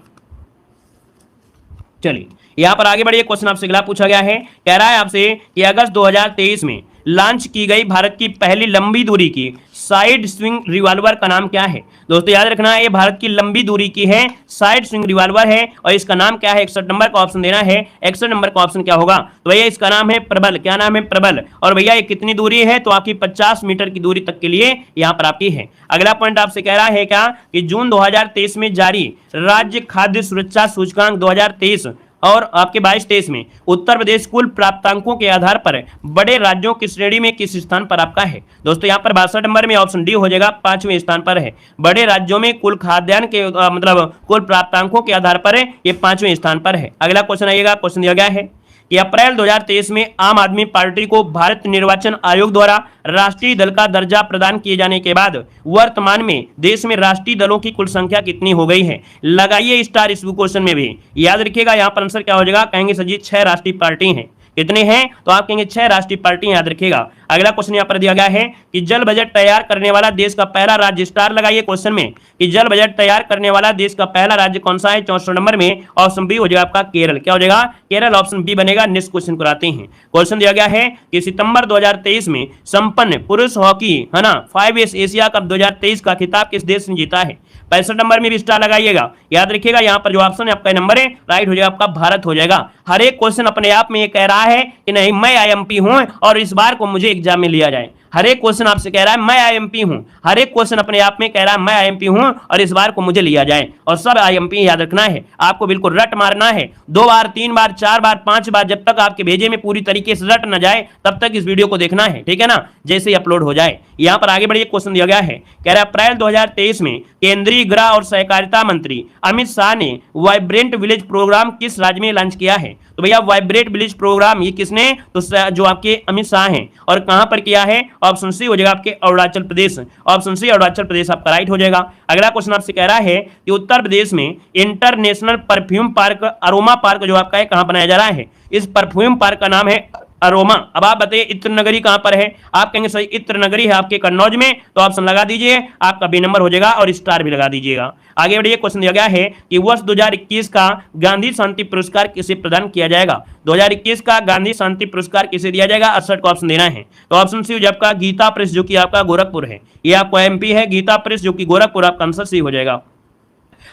चलिए यहां पर आगे बढ़िए, क्वेश्चन आपसे अगला पूछा गया है, कह रहा है आपसे कि अगस्त 2023 में लॉन्च की गई भारत की पहली लंबी दूरी की साइड स्विंग रिवॉल्वर का नाम क्या है? दोस्तों याद रखना ये भारत की लंबी दूरी की है साइड स्विंग रिवॉल्वर है और इसका नाम क्या है? 61 नंबर का ऑप्शन देना है। 61 नंबर का ऑप्शन क्या होगा? तो भैया इसका नाम है प्रबल। क्या नाम है? प्रबल। और भैया ये कितनी दूरी है? तो आपकी 50 मीटर की दूरी तक के लिए यहां पर आपकी है। अगला पॉइंट आपसे कह रहा है क्या कि जून 2023 में जारी राज्य खाद्य सुरक्षा सूचकांक 2023 और आपके 22-23 में उत्तर प्रदेश कुल प्राप्तांकों के आधार पर बड़े राज्यों की श्रेणी में किस स्थान पर आपका है? दोस्तों यहां पर 62 नंबर में ऑप्शन डी हो जाएगा, 5वें स्थान पर है। बड़े राज्यों में कुल खाद्यान्न के मतलब कुल प्राप्तांकों के आधार पर ये 5वें स्थान पर है। अगला क्वेश्चन आइएगा, क्वेश्चन दिया गया है कि अप्रैल 2023 में आम आदमी पार्टी को भारत निर्वाचन आयोग द्वारा राष्ट्रीय दल का दर्जा प्रदान किए जाने के बाद वर्तमान में देश में राष्ट्रीय दलों की कुल संख्या कितनी हो गई है? लगाइए स्टार इस क्वेश्चन में भी। याद रखिएगा यहाँ पर आंसर क्या हो जाएगा? कहेंगे सर जी 6 राष्ट्रीय पार्टी हैं। कितने हैं? तो आप कहेंगे 6 राष्ट्रीय पार्टी। याद रखिएगा। अगला क्वेश्चन यहाँ पर दिया गया है कि जल बजट तैयार करने वाला देश का पहला राज्य, स्टार लगाइए क्वेश्चन में, कि जल बजट तैयार करने वाला देश का पहला राज्य कौन सा है? 64 नंबर में ऑप्शन बी हो जाएगा आपका केरल। क्या हो जाएगा? केरल, ऑप्शन बी बनेगा। नेक्स्ट क्वेश्चन को आते हैं। क्वेश्चन दिया गया है कि सितंबर 2023 में संपन्न पुरुष हॉकी है ना 5 एशिया कप 2023 का खिताब किस देश ने जीता है? 65 नंबर में भी स्टार लगाइएगा। याद रखिएगा यहाँ पर जो ऑप्शन है आपका नंबर है राइट हो जाएगा, आपका भारत हो जाएगा। हर एक क्वेश्चन अपने आप में ये कह रहा है कि नहीं मैं आईएमपी हूं और इस बार को मुझे एग्जाम में लिया जाए। हर एक क्वेश्चन आपसे कह रहा है मैं आईएमपी हूं, हर एक क्वेश्चन अपने आप में कह रहा है मैं आईएमपी हूं और इस बार को मुझे लिया जाए। और सब आईएमपी याद रखना है, आपको बिल्कुल रट मारना है। 2 बार 3 बार 4 बार 5 बार, जब तक आपके भेजे में पूरी तरीके से रट न जाए तब तक इस वीडियो को देखना है, ठीक है ना, जैसे ही अपलोड हो जाए। यहां पर आगे बढ़िए, क्वेश्चन दिया गया है, कह रहा है अप्रैल 2023 में केंद्रीय गृह और सहकारिता मंत्री अमित शाह ने वाइब्रेंट विलेज प्रोग्राम किस राज्य में लॉन्च किया है? तो भैया वाइब्रेंट विलेज प्रोग्राम ये किसने? तो जो आपके अमित शाह हैं। और कहां पर किया है? ऑप्शन सी हो जाएगा आपके अरुणाचल प्रदेश। ऑप्शन सी अरुणाचल प्रदेश आपका राइट हो जाएगा। अगला क्वेश्चन आपसे कह रहा है कि उत्तर प्रदेश में international perfume park aroma park जो आपका है कहां बनाया जा रहा है? इस परफ्यूम पार्क का नाम है अरोमा। अब आप बताइए इत्र नगरी कहां पर है? आप कहेंगे सही इत्र नगरी है आपके कन्नौज में, तो ऑप्शन लगा दीजिए, आपका बी नंबर हो जाएगा और स्टार भी लगा दीजिएगा। आगे बढ़िए, क्वेश्चन दिया गया है कि वर्ष 2021 का गांधी शांति पुरस्कार किसे प्रदान किया जाएगा? 2021 का गांधी शांति पुरस्कार किसे दिया जाएगा? 68 को ऑप्शन देना है। तो ऑप्शन सी आपका गीता प्रेस जो कि आपका गोरखपुर है, ये आपका एमपी है गीता प्रेस जो कि गोरखपुर, आपका आंसर सी हो जाएगा।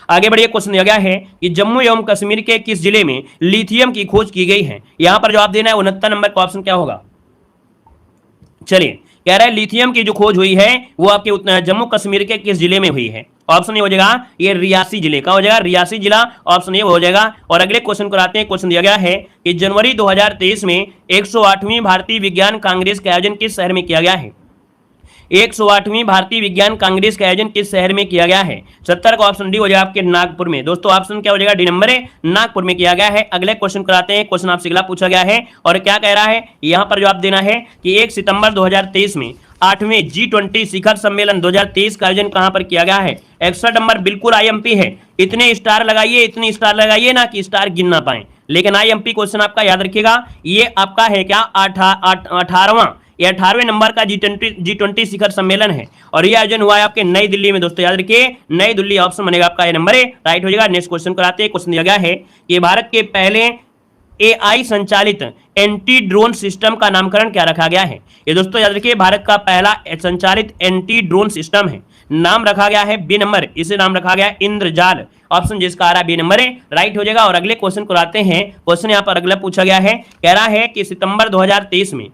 आगे बढ़िए, क्वेश्चन दिया गया है कि जम्मू एवं कश्मीर के किस जिले में लिथियम की खोज की गई है? यहां पर जवाब देना है 69 नंबर का ऑप्शन क्या होगा? चलिए कह रहा है लिथियम की जो खोज हुई है वो आपके जम्मू कश्मीर के किस जिले में हुई है? ऑप्शन ये हो जाएगा ये रियासी जिले का हो जाएगा, रियासी जिला, ऑप्शन ये हो जाएगा। और अगले क्वेश्चन को आते हैं। क्वेश्चन दिया गया है कि जनवरी 2023 में 108वीं भारतीय विज्ञान कांग्रेस का आयोजन किस शहर में किया गया है? 108वीं भारतीय विज्ञान कांग्रेस का आयोजन किस शहर में किया गया है? 70 का ऑप्शन डी हो जाएगा आपके नागपुर में। दोस्तों ऑप्शन क्या हो जाएगा? डी नंबर है, नागपुर में किया गया है। अगले क्वेश्चन कराते हैं। क्वेश्चन आपसे अगला पूछा गया है और क्या कह रहा है यहां पर जवाब देना है कि 1 सितंबर 2023 में 8वें G20 शिखर सम्मेलन 2023 का आयोजन कहां पर किया गया है? 61 नंबर बिल्कुल आईएमपी है। इतने स्टार लगाइए, इतने स्टार लगाइए ना कि स्टार गिन ना पाए, लेकिन आईएमपी क्वेश्चन आपका याद रखिएगा। ये आपका है क्या 18वां या 18वें नंबर का G20 शिखर सम्मेलन है और यह आयोजन हुआ है आपके नई दिल्ली में। दोस्तों याद रखिए नई दिल्ली, ऑप्शन बनेगा आपका ये नंबर है राइट हो जाएगा। नेक्स्ट क्वेश्चन कराते हैं। क्वेश्चन दिया गया है कि भारत के पहले AI संचालित एंटी ड्रोन सिस्टम का नामकरण क्या रखा गया है? ये दोस्तों याद रखिए भारत का पहला संचालित एंटी ड्रोन सिस्टम है, नाम रखा गया है बी नंबर, इसे नाम रखा गया इंद्रजाल। ऑप्शन जिसका आ रहा है बी नंबर है राइट हो जाएगा। और अगले क्वेश्चन को आते हैं। क्वेश्चन यहाँ पर अगला पूछा गया है, कह रहा है कि सितंबर 2023 में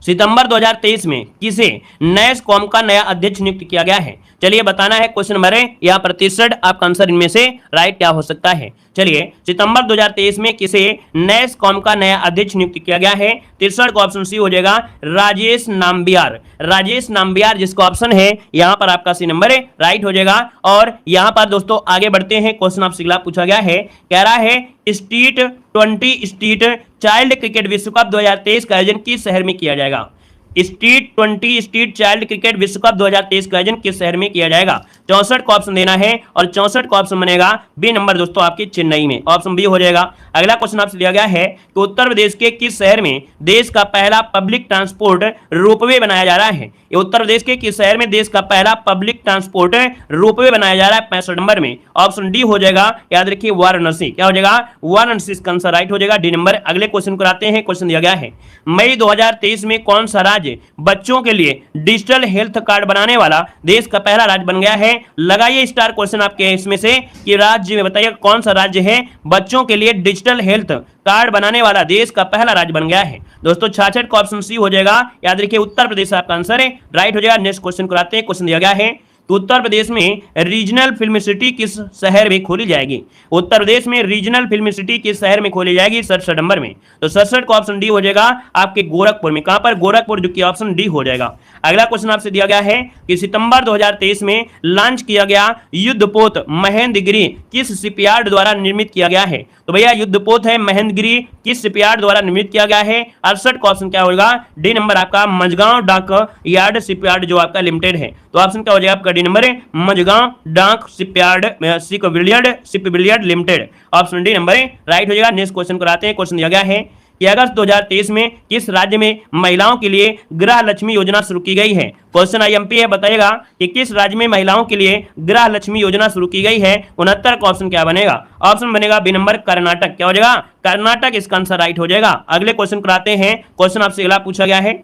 सितंबर 2023 में किसे नैसकॉम का नया अध्यक्ष नियुक्त किया गया है? चलिए बताना है। क्वेश्चन नंबर है यहाँ पर 63, आपका आंसर इनमें से राइट क्या हो सकता है? चलिए, सितंबर 2023 में किसे नैसकॉम का नया अध्यक्ष नियुक्त किया गया है? 63 का ऑप्शन सी हो जाएगा राजेश नाम्बियार। राजेश नाम्बियार जिसका ऑप्शन है यहाँ पर आपका सी नंबर राइट हो जाएगा। और यहाँ पर दोस्तों आगे बढ़ते हैं। क्वेश्चन आपसे अगला पूछा गया है, कह रहा है T20 स्ट्रीट चाइल्ड क्रिकेट विश्व कप 2023 का आयोजन किस शहर में किया जाएगा? T20 स्ट्रीट चाइल्ड क्रिकेट विश्व कप 2023 का आयोजन किस शहर में किया जाएगा? 64 का ऑप्शन देना है और 64 का ऑप्शन बनेगा बी नंबर दोस्तों आपके चेन्नई में, ऑप्शन बी हो जाएगा। अगला क्वेश्चन आपसे दिया गया है कि उत्तर प्रदेश के किस शहर में देश का पहला पब्लिक ट्रांसपोर्ट रोपवे बनाया जा रहा है? ये उत्तर प्रदेश के किस शहर में देश का पहला पब्लिक ट्रांसपोर्ट रोपवे बनाया जा रहा है? 65 नंबर में, ऑप्शन डी हो जाएगा। याद रखिए वाराणसी, क्या हो जाएगा? वाराणसी इसका आंसर राइट हो जाएगा, डी नंबर। अगले क्वेश्चन को आते हैं। क्वेश्चन दिया गया है, मई 2023 में कौन सा राज्य बच्चों के लिए डिजिटल हेल्थ कार्ड बनाने वाला देश का पहला राज्य बन गया है? लगाइए स्टार क्वेश्चन आपके इसमें से कि राज्य में बताइए कौन सा राज्य है बच्चों के लिए डिजिटल हेल्थ कार्ड बनाने वाला देश का पहला राज्य बन गया है? दोस्तों 66 का ऑप्शन सी हो जाएगा। याद रखिए उत्तर प्रदेश आपका आंसर है, राइट हो जाएगा। नेक्स्ट क्वेश्चन को आते हैं। क्वेश्चन दिया गया है तो उत्तर प्रदेश में रीजनल फिल्म सिटी किस शहर में खोली जाएगी? उत्तर प्रदेश में रीजनल फिल्म सिटी किस शहर में खोली जाएगी? 67 नंबर में, तो 67 का ऑप्शन डी हो जाएगा आपके गोरखपुर में। कहां पर? गोरखपुर, जो कि ऑप्शन डी हो जाएगा। अगला क्वेश्चन आपसे दिया गया है कि सितंबर 2023 में लॉन्च किया गया युद्धपोत महेंद्रगिरी किस शिपयार्ड द्वारा निर्मित किया गया है? तो भैया युद्धपोत है महेंद्रगिरी किस शिपयार्ड द्वारा निर्मित किया गया है? 68 का ऑप्शन क्या होगा? डी नंबर आपका मझगांव डाक यार्ड शिपयार्ड जो आपका लिमिटेड है, तो ऑप्शन क्या हो जाएगा आपका? डी नंबर है Mazagon dock shipyard shipbuilders limited, option D number right हो जाएगा। नेक्स्ट क्वेश्चन को आते हैं। क्वेश्चन दिया गया है कि अगस्त 2023 में किस राज्य में महिलाओं के लिए गृह लक्ष्मी योजना शुरू की गई है? क्वेश्चन आईएमपी है, बताएगा कि किस राज्य में महिलाओं के लिए गृह लक्ष्मी योजना शुरू की गई है? 69 का ऑप्शन क्या बनेगा? ऑप्शन बनेगा बी नंबर कर्नाटक, क्या हो जाएगा? कर्नाटक इसका आंसर राइट हो जाएगा। अगले क्वेश्चन को आते हैं। क्वेश्चन आपसे अगला पूछा गया है,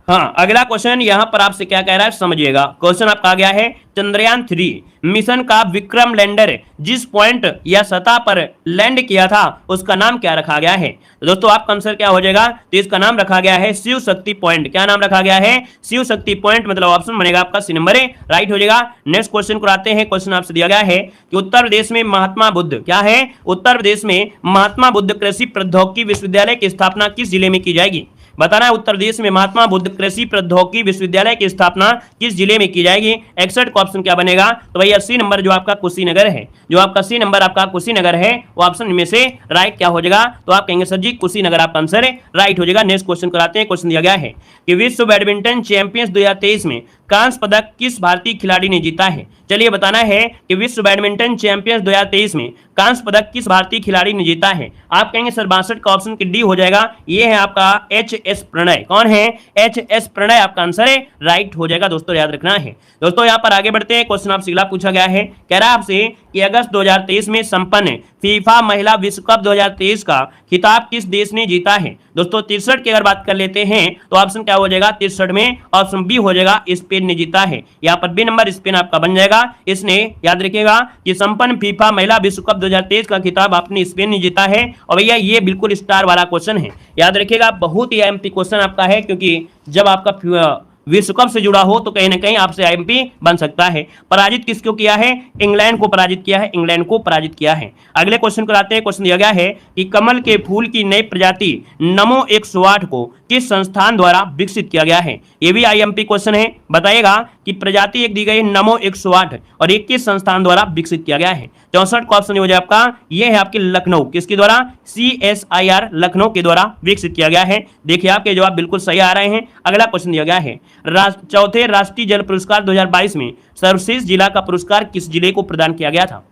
हाँ अगला क्वेश्चन यहां पर आपसे क्या कह रहा है समझिएगा। क्वेश्चन आपका आ गया है चंद्रयान 3 मिशन का विक्रम लैंडर जिस पॉइंट या सतह पर लैंड किया था उसका नाम क्या रखा गया है? तो दोस्तों आपका आंसर क्या हो जाएगा? तो इसका नाम रखा गया है शिव शक्ति पॉइंट। क्या नाम रखा गया है? शिव शक्ति पॉइंट, मतलब ऑप्शन बनेगा आपका सी नंबर राइट हो जाएगा। नेक्स्ट क्वेश्चन को आते हैं। क्वेश्चन आपसे दिया गया है कि उत्तर प्रदेश में महात्मा बुद्ध, क्या है? उत्तर प्रदेश में महात्मा बुद्ध कृषि प्रौद्योगिकी विश्वविद्यालय की स्थापना किस जिले में की जाएगी? बताना है उत्तर प्रदेश में महात्मा बुद्ध कृषि प्रौद्योगिकी विश्वविद्यालय की स्थापना किस जिले में की जाएगी? 61 का ऑप्शन क्या बनेगा? तो भैया सी नंबर जो आपका कुशीनगर है, जो आपका सी नंबर आपका कुशीनगर है वो ऑप्शन में से राइट क्या हो जाएगा? तो आप कहेंगे सर जी कुशीनगर आपका आंसर राइट हो जाएगा। नेक्स्ट क्वेश्चन कराते हैं। क्वेश्चन दिया गया है कि विश्व बैडमिंटन चैंपियंस 2023 में कांस्य पदक किस भारतीय खिलाड़ी ने जीता है? चलिए बताना है कि विश्व बैडमिंटन चैंपियंस 2023 में कांस्य पदक किस भारतीय खिलाड़ी ने जीता है? आप कहेंगे सर 62 का ऑप्शन की डी हो जाएगा। ये है आपका एच.एस. प्रणय। कौन है? एच.एस. प्रणय आपका आंसर है, राइट हो जाएगा। दोस्तों याद रखना है। दोस्तों यहाँ पर आगे बढ़ते हैं। क्वेश्चन आपसे अगला पूछा गया है, कह रहा है आपसे कि अगस्त 2023 में संपन्न फीफा महिला विश्व कप 2023 का खिताब किस देश ने जीता है? दोस्तों 63 की अगर बात कर लेते हैं तो ऑप्शन क्या हो जाएगा? 63 में ऑप्शन बी हो जाएगा, स्पेन ने जीता है। यहाँ पर बी नंबर स्पेन आपका बन जाएगा। इसने याद रखिएगा कि संपन्न फीफा महिला विश्व कप 2023 का खिताब आपने स्पेन ने जीता है। और भैया ये बिल्कुल स्टार वाला क्वेश्चन है, याद रखिएगा बहुत ही एमपी क्वेश्चन आपका है, क्योंकि जब आपका विश्व कप से जुड़ा हो तो कहीं ना कहीं आपसे आईएमपी बन सकता है। पराजित किसको किया है? इंग्लैंड को पराजित किया है, इंग्लैंड को पराजित किया है। अगले क्वेश्चन को आते हैं। क्वेश्चन दिया गया है कि कमल के फूल की नई प्रजाति नमो 108 को किस संस्थान द्वारा विकसित किया गया है? ये भी आईएमपी क्वेश्चन है, बताइएगा कि प्रजाति एक दी गई नमो 108 और एक किस संस्थान द्वारा विकसित किया गया है? 64 का ऑप्शन हो जाए आपका, ये है आपके लखनऊ, किसके द्वारा? CSIR लखनऊ के द्वारा विकसित किया गया है। देखिए आपके जवाब बिल्कुल सही आ रहे हैं। अगला क्वेश्चन दिया गया है, चौथे राष्ट्रीय जल पुरस्कार 2022 में सर्वश्रेष्ठ जिला का पुरस्कार किस जिले को प्रदान किया गया था?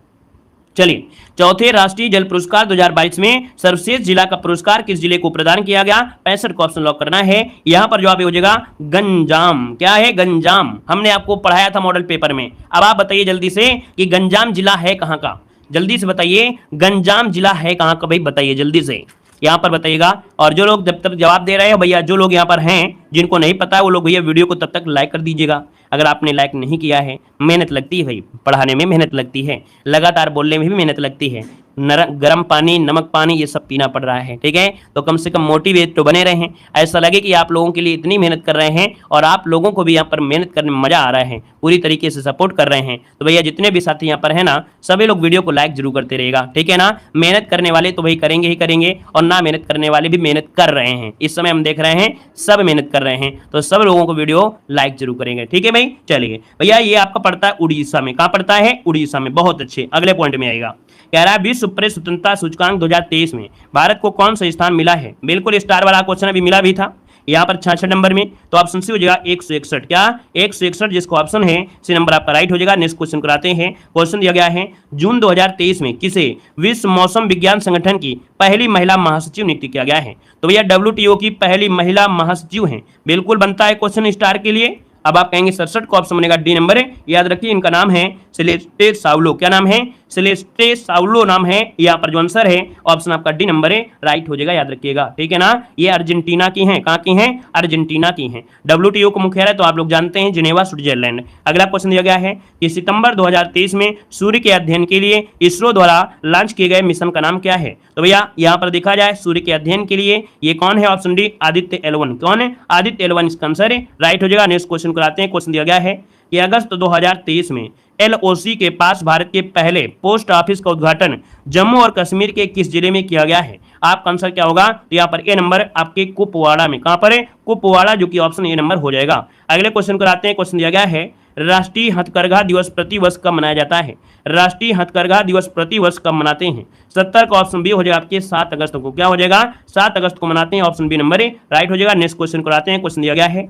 चलिए, चौथे राष्ट्रीय जल पुरस्कार 2022 में सर्वश्रेष्ठ जिला का पुरस्कार किस जिले को प्रदान किया गया? 65 का ऑप्शन लॉक करना है। यहां पर जवाब हो जाएगा गंजाम। क्या है? गंजाम। हमने आपको पढ़ाया था मॉडल पेपर में। अब आप बताइए जल्दी से कि गंजाम जिला है कहां का? जल्दी से बताइए गंजाम जिला है कहां का? भाई बताइए जल्दी से, यहाँ पर बताइएगा। और जो लोग जब तक जवाब दे रहे हैं भैया, जो लोग यहाँ पर हैं जिनको नहीं पता है वो लोग भैया वीडियो को तब तक लाइक कर दीजिएगा। अगर आपने लाइक नहीं किया है, मेहनत लगती है भाई, पढ़ाने में मेहनत लगती है, लगातार बोलने में भी मेहनत लगती है। गर्म पानी, नमक पानी ये सब पीना पड़ रहा है। ठीक है, तो कम से कम मोटिवेट तो बने रहें, ऐसा लगे कि आप लोगों के लिए इतनी मेहनत कर रहे हैं और आप लोगों को भी यहाँ पर मेहनत करने में मजा आ रहा है, पूरी तरीके से सपोर्ट कर रहे हैं। तो भैया जितने भी साथी यहाँ पर है ना, सभी लोग वीडियो को लाइक जरूर करते रहेगा। ठीक है ना, मेहनत करने वाले तो भाई करेंगे ही करेंगे, और ना मेहनत करने वाले भी मेहनत कर रहे हैं। इस समय हम देख रहे हैं सब मेहनत कर रहे हैं, तो सब लोगों को वीडियो लाइक जरूर करेंगे। ठीक है भाई, चलिए भैया ये आपका पड़ता है उड़ीसा में। कहां पड़ता है? उड़ीसा में। बहुत अच्छे, अगले पॉइंट में आएगा। कह रहा है विश्व प्रेस स्वतंत्रता सूचकांक 2023 में भारत को कौन सा स्थान मिला है? बिल्कुल स्टार वाला क्वेश्चन अभी मिला भी था यहाँ पर 66 नंबर में, तो ऑप्शन सी हो जाएगा 161। क्या 161 जिसको ऑप्शन है सी नंबर आपका राइट हो जाएगा। नेक्स्ट क्वेश्चन कराते हैं। क्वेश्चन दिया गया है जून 2023 में किसे विश्व मौसम विज्ञान संगठन की पहली महिला महासचिव नियुक्त किया गया है? तो भैया WTO की पहली महिला महासचिव है। बिल्कुल बनता है क्वेश्चन स्टार के लिए। अब आप कहेंगे 67 को ऑप्शन बनेगा डी नंबर है। याद रखिए इनका नाम है सेलेस्टे साउलो। क्या नाम है? सेलेस्टे साउलो नाम है। यहाँ पर जो आंसर है ऑप्शन आपका डी नंबर है, राइट हो जाएगा। याद रखिएगा, ठीक है ना। ये अर्जेंटीना की हैं। कहाँ की हैं? अर्जेंटीना की हैं। WTO को मुख्यालय तो आप लोग जानते हैं जिनेवा, स्विट्जरलैंड। अगला क्वेश्चन दिया गया है कि सितंबर 2023 में सूर्य के अध्ययन के लिए इसरो द्वारा लॉन्च किए गए मिशन का नाम क्या है? तो भैया यहाँ पर देखा जाए सूर्य के अध्ययन के लिए ये कौन है? Option D Aditya L1। कौन है? आदित्य L1 इसका आंसर है, राइट हो जाएगा। नेक्स्ट क्वेश्चन कराते हैं। क्वेश्चन दिया गया है कि अगस्त 2023 में LOC के पास भारत के पहले पोस्ट ऑफिस का उद्घाटन जम्मू और कश्मीर के किस जिले में किया गया है? आपका आंसर क्या होगा? तो यहाँ पर ए नंबर आपके कुपवाड़ा में। कहां पर है? कुपवाड़ा, जो कि ऑप्शन ए नंबर हो जाएगा। अगले क्वेश्चन कराते हैं। क्वेश्चन दिया गया है राष्ट्रीय हथकरघा दिवस प्रतिवर्ष कब मनाया जाता है? राष्ट्रीय हथकरघा दिवस प्रतिवर्ष कब मनाते हैं? 70 का ऑप्शन बी हो जाएगा आपके 7 अगस्त को। क्या हो जाएगा? 7 अगस्त को मनाते हैं, ऑप्शन बी नंबर है, राइट हो जाएगा। नेक्स्ट क्वेश्चन कराते हैं। क्वेश्चन दिया गया है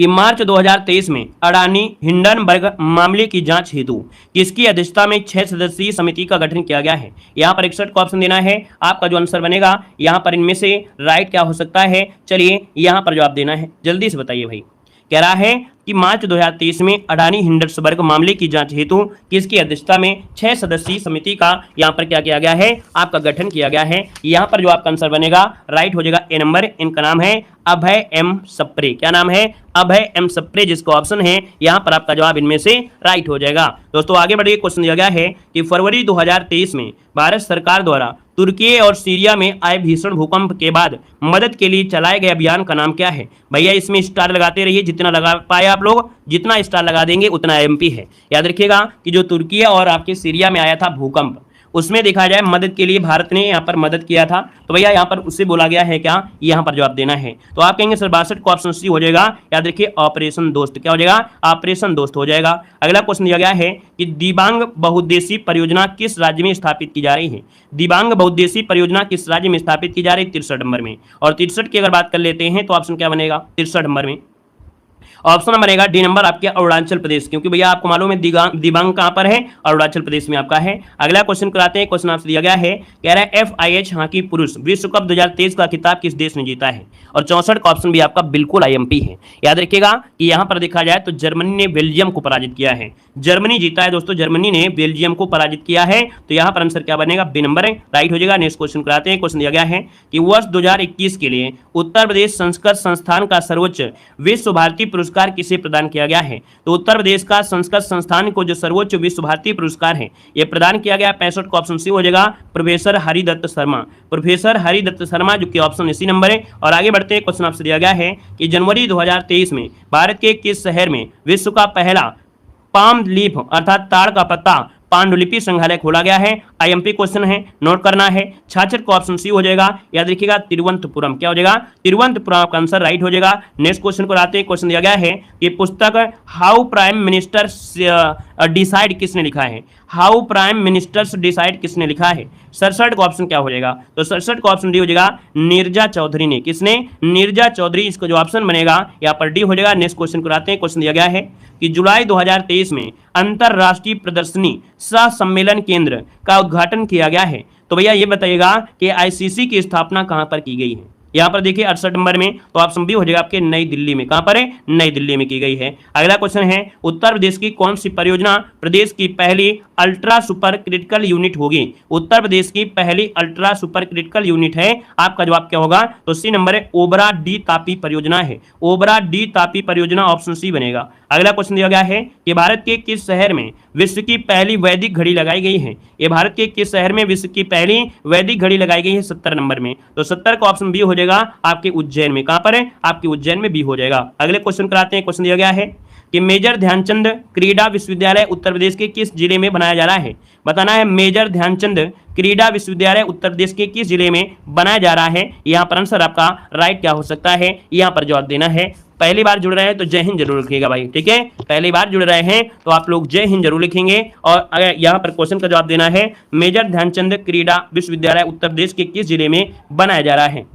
कि मार्च 2023 में अडानी हिंडनबर्ग मामले की जांच हेतु किसकी अध्यक्षता में 6 सदस्यीय समिति का गठन किया गया है? यहाँ पर 61 का ऑप्शन देना है। आपका जो आंसर बनेगा यहाँ पर इनमें से राइट क्या हो सकता है? चलिए यहाँ पर जवाब देना है, जल्दी से बताइए भाई। कह रहा है कि मार्च 2023 में अडानी हिंडनबर्ग मामले की जांच हेतु किसकी अध्यक्षता में 6 सदस्यीय समिति का यहाँ पर क्या किया गया है? आपका गठन किया गया है। यहाँ पर जो आपका आंसर बनेगा राइट हो जाएगा ए नंबर। इनका नाम है अभय एम सप्रे। क्या नाम है? अभय एम सप्रे, जिसको ऑप्शन है यहाँ पर आपका जवाब इनमें से राइट हो जाएगा। दोस्तों आगे बढ़िए। क्वेश्चन दिया गया है कि फरवरी 2023 में भारत सरकार द्वारा तुर्की और सीरिया में आए भीषण भूकंप के बाद मदद के लिए चलाए गए अभियान का नाम क्या है? भैया इसमें स्टार लगाते रहिए, जितना लगा पाए आप लोग, जितना स्टार लगा देंगे उतना MP है। याद रखिएगा कि जो तुर्की और आपके सीरिया में आया था भूकंप, उसमें देखा जाए मदद के लिए भारत ने यहाँ पर मदद किया था, तो भैया यहाँ पर उससे बोला गया है क्या? यहाँ पर जवाब देना है। तो आप कहेंगे सर 62 को ऑप्शन सी हो जाएगा। याद रखिए ऑपरेशन दोस्त। क्या हो जाएगा? ऑपरेशन दोस्त हो जाएगा। अगला क्वेश्चन दिया गया है कि दिबांग बहुउद्देशीय परियोजना किस राज्य में स्थापित की जा रही है? दिबांग बहुउद्देशीय परियोजना किस राज्य में स्थापित की जा रही है? 63 नंबर में। और 63 की अगर बात कर लेते हैं तो ऑप्शन क्या बनेगा? 63 नंबर में ऑप्शन बनेगा डी नंबर आपके अरुणाचल प्रदेश, क्योंकि भैया आपको मालूम है दिबांग कहां पर है? अरुणाचल प्रदेश में आपका है। अगला क्वेश्चन कराते हैं। क्वेश्चन आपसे दिया गया है, कह रहा है FIH हॉकी पुरुष विश्व कप 2023 का खिताब किस देश ने जीता है? और 64 का ऑप्शन भी आपका बिल्कुल IMP है। याद रखिएगा कि यहाँ पर देखा जाए तो जर्मनी ने बेल्जियम को पराजित किया है। जर्मनी जीता है दोस्तों, जर्मनी ने बेल्जियम को पराजित किया है। तो यहाँ पर आंसर क्या बनेगा? बी नंबर है, राइट हो जाएगा। नेक्स्ट क्वेश्चन कराते हैं। क्वेश्चन दिया गया है कि वर्ष 2021 के लिए उत्तर प्रदेश संस्कृत संस्थान का सर्वोच्च विश्व भारती पुरस्कार किसे प्रदान किया गया है? तो उत्तर प्रदेश का संस्कृत संस्थान को जो सर्वोच्च विश्व भारती पुरस्कार है यह प्रदान किया गया। 65 का ऑप्शन सी हो जाएगा प्रोफेसर हरिदत्त शर्मा। प्रोफेसर हरिदत्त शर्मा, जो कि ऑप्शन इसी नंबर है। और आगे बढ़ते हैं। क्वेश्चन आपसे दिया गया है कि जनवरी 2023 में भारत के किस शहर में विश्व का पहला पाम लीफ अर्थात ताड़ का पत्ता पांडुलिपि संग्रहालय खोला गया है? IMP क्वेश्चन है, नोट करना है। 66 को ऑप्शन सी हो जाएगा। याद रखिएगा तिरुवनंतपुरम। क्या हो जाएगा? तिरुवनंतपुरम का आंसर राइट हो जाएगा। नेक्स्ट क्वेश्चन को आते हैं। क्वेश्चन दिया गया है कि पुस्तक हाउ प्राइम मिनिस्टर डिसाइड किसने लिखा है? हाउ प्राइम मिनिस्टर्स डिसाइड किसने लिखा है? 67 का ऑप्शन क्या हो जाएगा? तो 67 का ऑप्शन डी हो जाएगा नीरजा चौधरी ने। किसने? नीरजा चौधरी। इसको जो ऑप्शन बनेगा यहाँ पर डी हो जाएगा। नेक्स्ट क्वेश्चन को आते हैं। क्वेश्चन दिया गया है कि जुलाई 2023 में अंतरराष्ट्रीय प्रदर्शनी सह सम्मेलन केंद्र का उद्घाटन किया गया है। तो भैया ये बताइएगा कि ICC की स्थापना कहां पर की गई है? यहाँ पर देखिए 68 नंबर में, तो ऑप्शन बी हो जाएगा आपके नई दिल्ली में। कहां पर है? नई दिल्ली में की गई है। अगला क्वेश्चन है उत्तर प्रदेश की कौन सी परियोजना प्रदेश की पहली अल्ट्रा सुपर क्रिटिकल यूनिट होगी? उत्तर प्रदेश की पहली अल्ट्रा सुपर क्रिटिकल यूनिट है। आपका जवाब क्या होगा? तो सी नंबर है ओबरा डी तापी परियोजना है। ओबरा डी तापी परियोजना ऑप्शन सी बनेगा। अगला क्वेश्चन दिया गया है कि भारत के किस शहर में विश्व की पहली वैदिक घड़ी लगाई गई है? ये भारत के किस शहर में विश्व की पहली वैदिक घड़ी लगाई गई है? 70 नंबर में। तो 70 का ऑप्शन बी हो जाएगा आपके उज्जैन में। कहां पर है? आपके उज्जैन में बी हो जाएगा। अगले क्वेश्चन कराते हैं। क्वेश्चन दिया गया है कि मेजर ध्यानचंद क्रीडा विश्वविद्यालय उत्तर प्रदेश के किस जिले में बनाया जा रहा है? बताना है मेजर ध्यानचंद क्रीडा विश्वविद्यालय उत्तर प्रदेश के किस जिले में बनाया जा रहा है। यहाँ पर आंसर आपका राइट क्या हो सकता है, यहाँ पर जवाब देना है। पहली बार जुड़ रहे हैं तो जय हिंद जरूर लिखिएगा भाई, ठीक है। पहली बार जुड़ रहे हैं तो आप लोग जय हिंद जरूर लिखेंगे। और अगर यहाँ पर क्वेश्चन का जवाब देना है मेजर ध्यानचंद क्रीडा विश्वविद्यालय उत्तर प्रदेश के किस जिले में बनाया जा रहा है।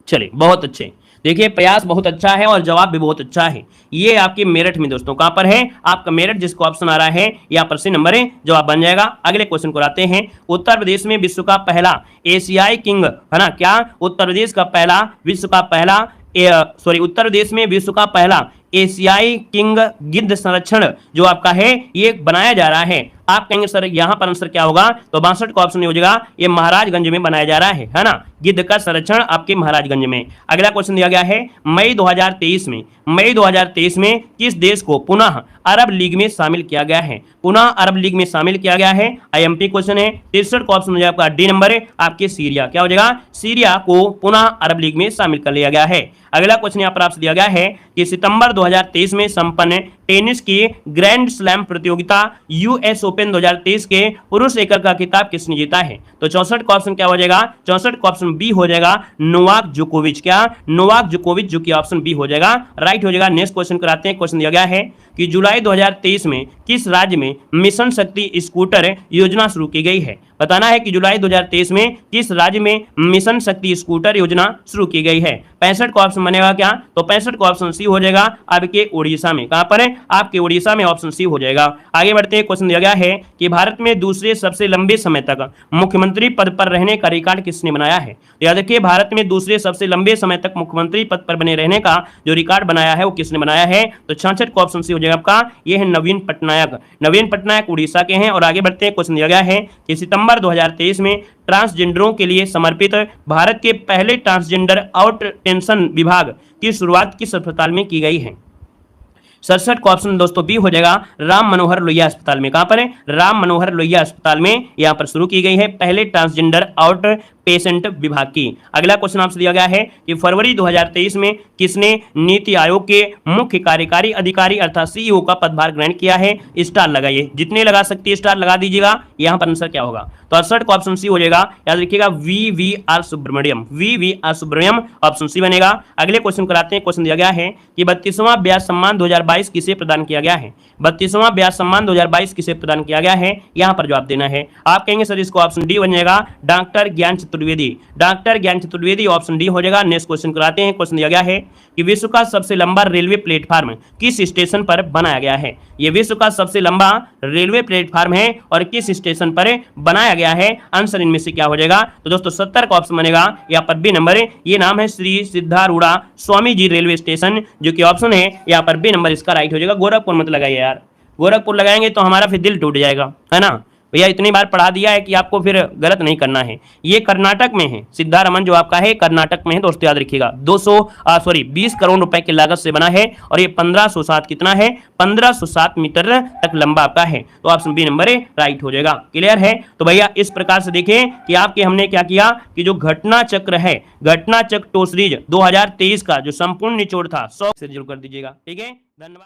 चलिए बहुत अच्छे, देखिए प्रयास बहुत अच्छा है और जवाब भी बहुत अच्छा है। ये आपके मेरठ में दोस्तों, कहां पर है? आपका मेरठ, जिसको ऑप्शन आ रहा है यहाँ पर सी नंबर है जवाब बन जाएगा। अगले क्वेश्चन को आते हैं। उत्तर प्रदेश में विश्व का पहला एशियाई किंग, है ना क्या? उत्तर प्रदेश का पहला विश्व का पहला उत्तर प्रदेश में विश्व का पहला एशियाई किंग गिद्ध संरक्षण जो आपका है ये बनाया जा रहा है। आप कहेंगे सर यहाँ पर आंसर क्या होगा? तो 62 का ऑप्शन हो जाएगा, ये महाराजगंज में बनाया जा रहा है ना, गिद्ध का संरक्षण आपके महाराजगंज में। अगला क्वेश्चन दिया गया है मई 2023 में किस देश को पुनः अरब लीग में शामिल किया गया है? पुनः अरब लीग में शामिल किया गया है, आईएमपी क्वेश्चन है। 63 का ऑप्शन हो जाएगा आपका डी नंबर है, आपके सीरिया। क्या हो जाएगा? सीरिया को पुनः अरब लीग में शामिल कर लिया गया है। अगला क्वेश्चन यहाँ पर आपसे दिया गया है कि सितंबर 2023 में संपन्न टेनिस की ग्रैंड स्लैम प्रतियोगिता यूएस ओपन 2023 के पुरुष एकल का खिताब किसने जीता है? तो 64 का ऑप्शन क्या हो जाएगा? 64 का ऑप्शन बी हो जाएगा नोवाक जोकोविच। क्या? नोवाक जोकोविच, जो कि ऑप्शन बी हो जाएगा, राइट हो जाएगा। नेक्स्ट क्वेश्चन कराते हैं। क्वेश्चन दिया गया है कि जुलाई 2023 में किस राज्य में मिशन शक्ति स्कूटर योजना शुरू की गई है? बताना है कि जुलाई 2023 में किस राज्य में मिशन शक्ति स्कूटर योजना शुरू की गई है। 65 का ऑप्शन बनेगा क्या? तो 65 का ऑप्शन सी हो जाएगा आपके उड़ीसा में। कहां पर है? आपके उड़ीसा में, ऑप्शन सी हो जाएगा। आगे बढ़ते हैं। क्वेश्चन दिया गया है कि भारत में दूसरे सबसे लंबे समय तक मुख्यमंत्री पद पर रहने का रिकॉर्ड किसने बनाया है? तो याद रखिए, भारत में दूसरे सबसे लंबे समय तक मुख्यमंत्री पद पर बने रहने का जो रिकॉर्ड बनाया है वो किसने बनाया है? तो 66 का ऑप्शन सी हो जाएगा आपका, यह है नवीन पटनायक। नवीन पटनायक उड़ीसा के हैं। और आगे बढ़ते हैं। क्वेश्चन दिया गया है कि सितंबर 2023 में ट्रांसजेंडरों के लिए समर्पित भारत के पहले ट्रांसजेंडर आउटपेशेंट विभाग की शुरुआत किस अस्पताल में की गई है? 67 का ऑप्शन दोस्तों बी हो जाएगा राम मनोहर लोहिया अस्पताल में। कहां पर है? राम मनोहर लोहिया अस्पताल में यहां पर शुरू की गई है पहले ट्रांसजेंडर आउट पेशेंट विभाग की। अगला क्वेश्चन आपसे दिया गया है कि फरवरी 2023 में किसने नीति आयोग के मुख्य कार्यकारी अधिकारी अर्थात सीईओ का पदभार ग्रहण किया है? स्टार लगाइए, जितने लगा सकते हैं स्टार लगा दीजिएगा। यहां पर आंसर क्या होगा? तो 68 का ऑप्शन सी हो जाएगा, याद रखिएगा VVR Subramanyam. VVR Subramanyam option C बनेगा। अगले क्वेश्चन कराते हैं। क्वेश्चन दिया गया है कि 32वां व्यास सम्मान 2022 किसे प्रदान किया गया है? 32वां व्यास सम्मान 2022 किसे प्रदान किया गया है? यहां पर जवाब देना है। आप कहेंगे सर इसको ऑप्शन डी बन जाएगा, डॉक्टर ज्ञान चतुर्वेदी। डॉक्टर ज्ञान चतुर्वेदी ऑप्शन डी हो जाएगा। नेक्स्ट क्वेश्चन कराते हैं। क्वेश्चन दिया गया है कि विश्व का सबसे लंबा रेलवे प्लेटफार्म किस स्टेशन पर बनाया गया है? यह विश्व का सबसे लंबा रेलवे प्लेटफार्म है और किस स्टेशन पर बनाया गया है? आंसर इनमें से क्या हो जाएगा? तो दोस्तों 70 का ऑप्शन बनेगा, यहाँ पर बी नंबर है। ये नाम है श्री सिद्धारूढ़ा स्वामी जी रेलवे स्टेशन, जो कि ऑप्शन है यहाँ पर बी नंबर इसका राइट हो जाएगा। गोरखपुर मत लगाइए यार, गोरखपुर लगाएंगे तो हमारा फिर दिल टूट जाएगा, है ना भैया। इतनी बार पढ़ा दिया है कि आपको फिर गलत नहीं करना है। ये कर्नाटक में है, सिद्धारमन जो आपका है कर्नाटक में है दोस्तों, याद रखिएगा। 20 करोड़ रुपए की लागत से बना है और ये 1507 कितना है? 1507 मीटर तक लंबा आपका है। तो ऑप्शन बी नंबर राइट हो जाएगा। क्लियर है? तो भैया इस प्रकार से देखें कि आपके हमने क्या किया कि जो घटना चक्र है, घटना चक्र टो सीरीज 2023 का जो संपूर्ण निचोड़ था 100 से जुड़ कर दीजिएगा। ठीक है, धन्यवाद।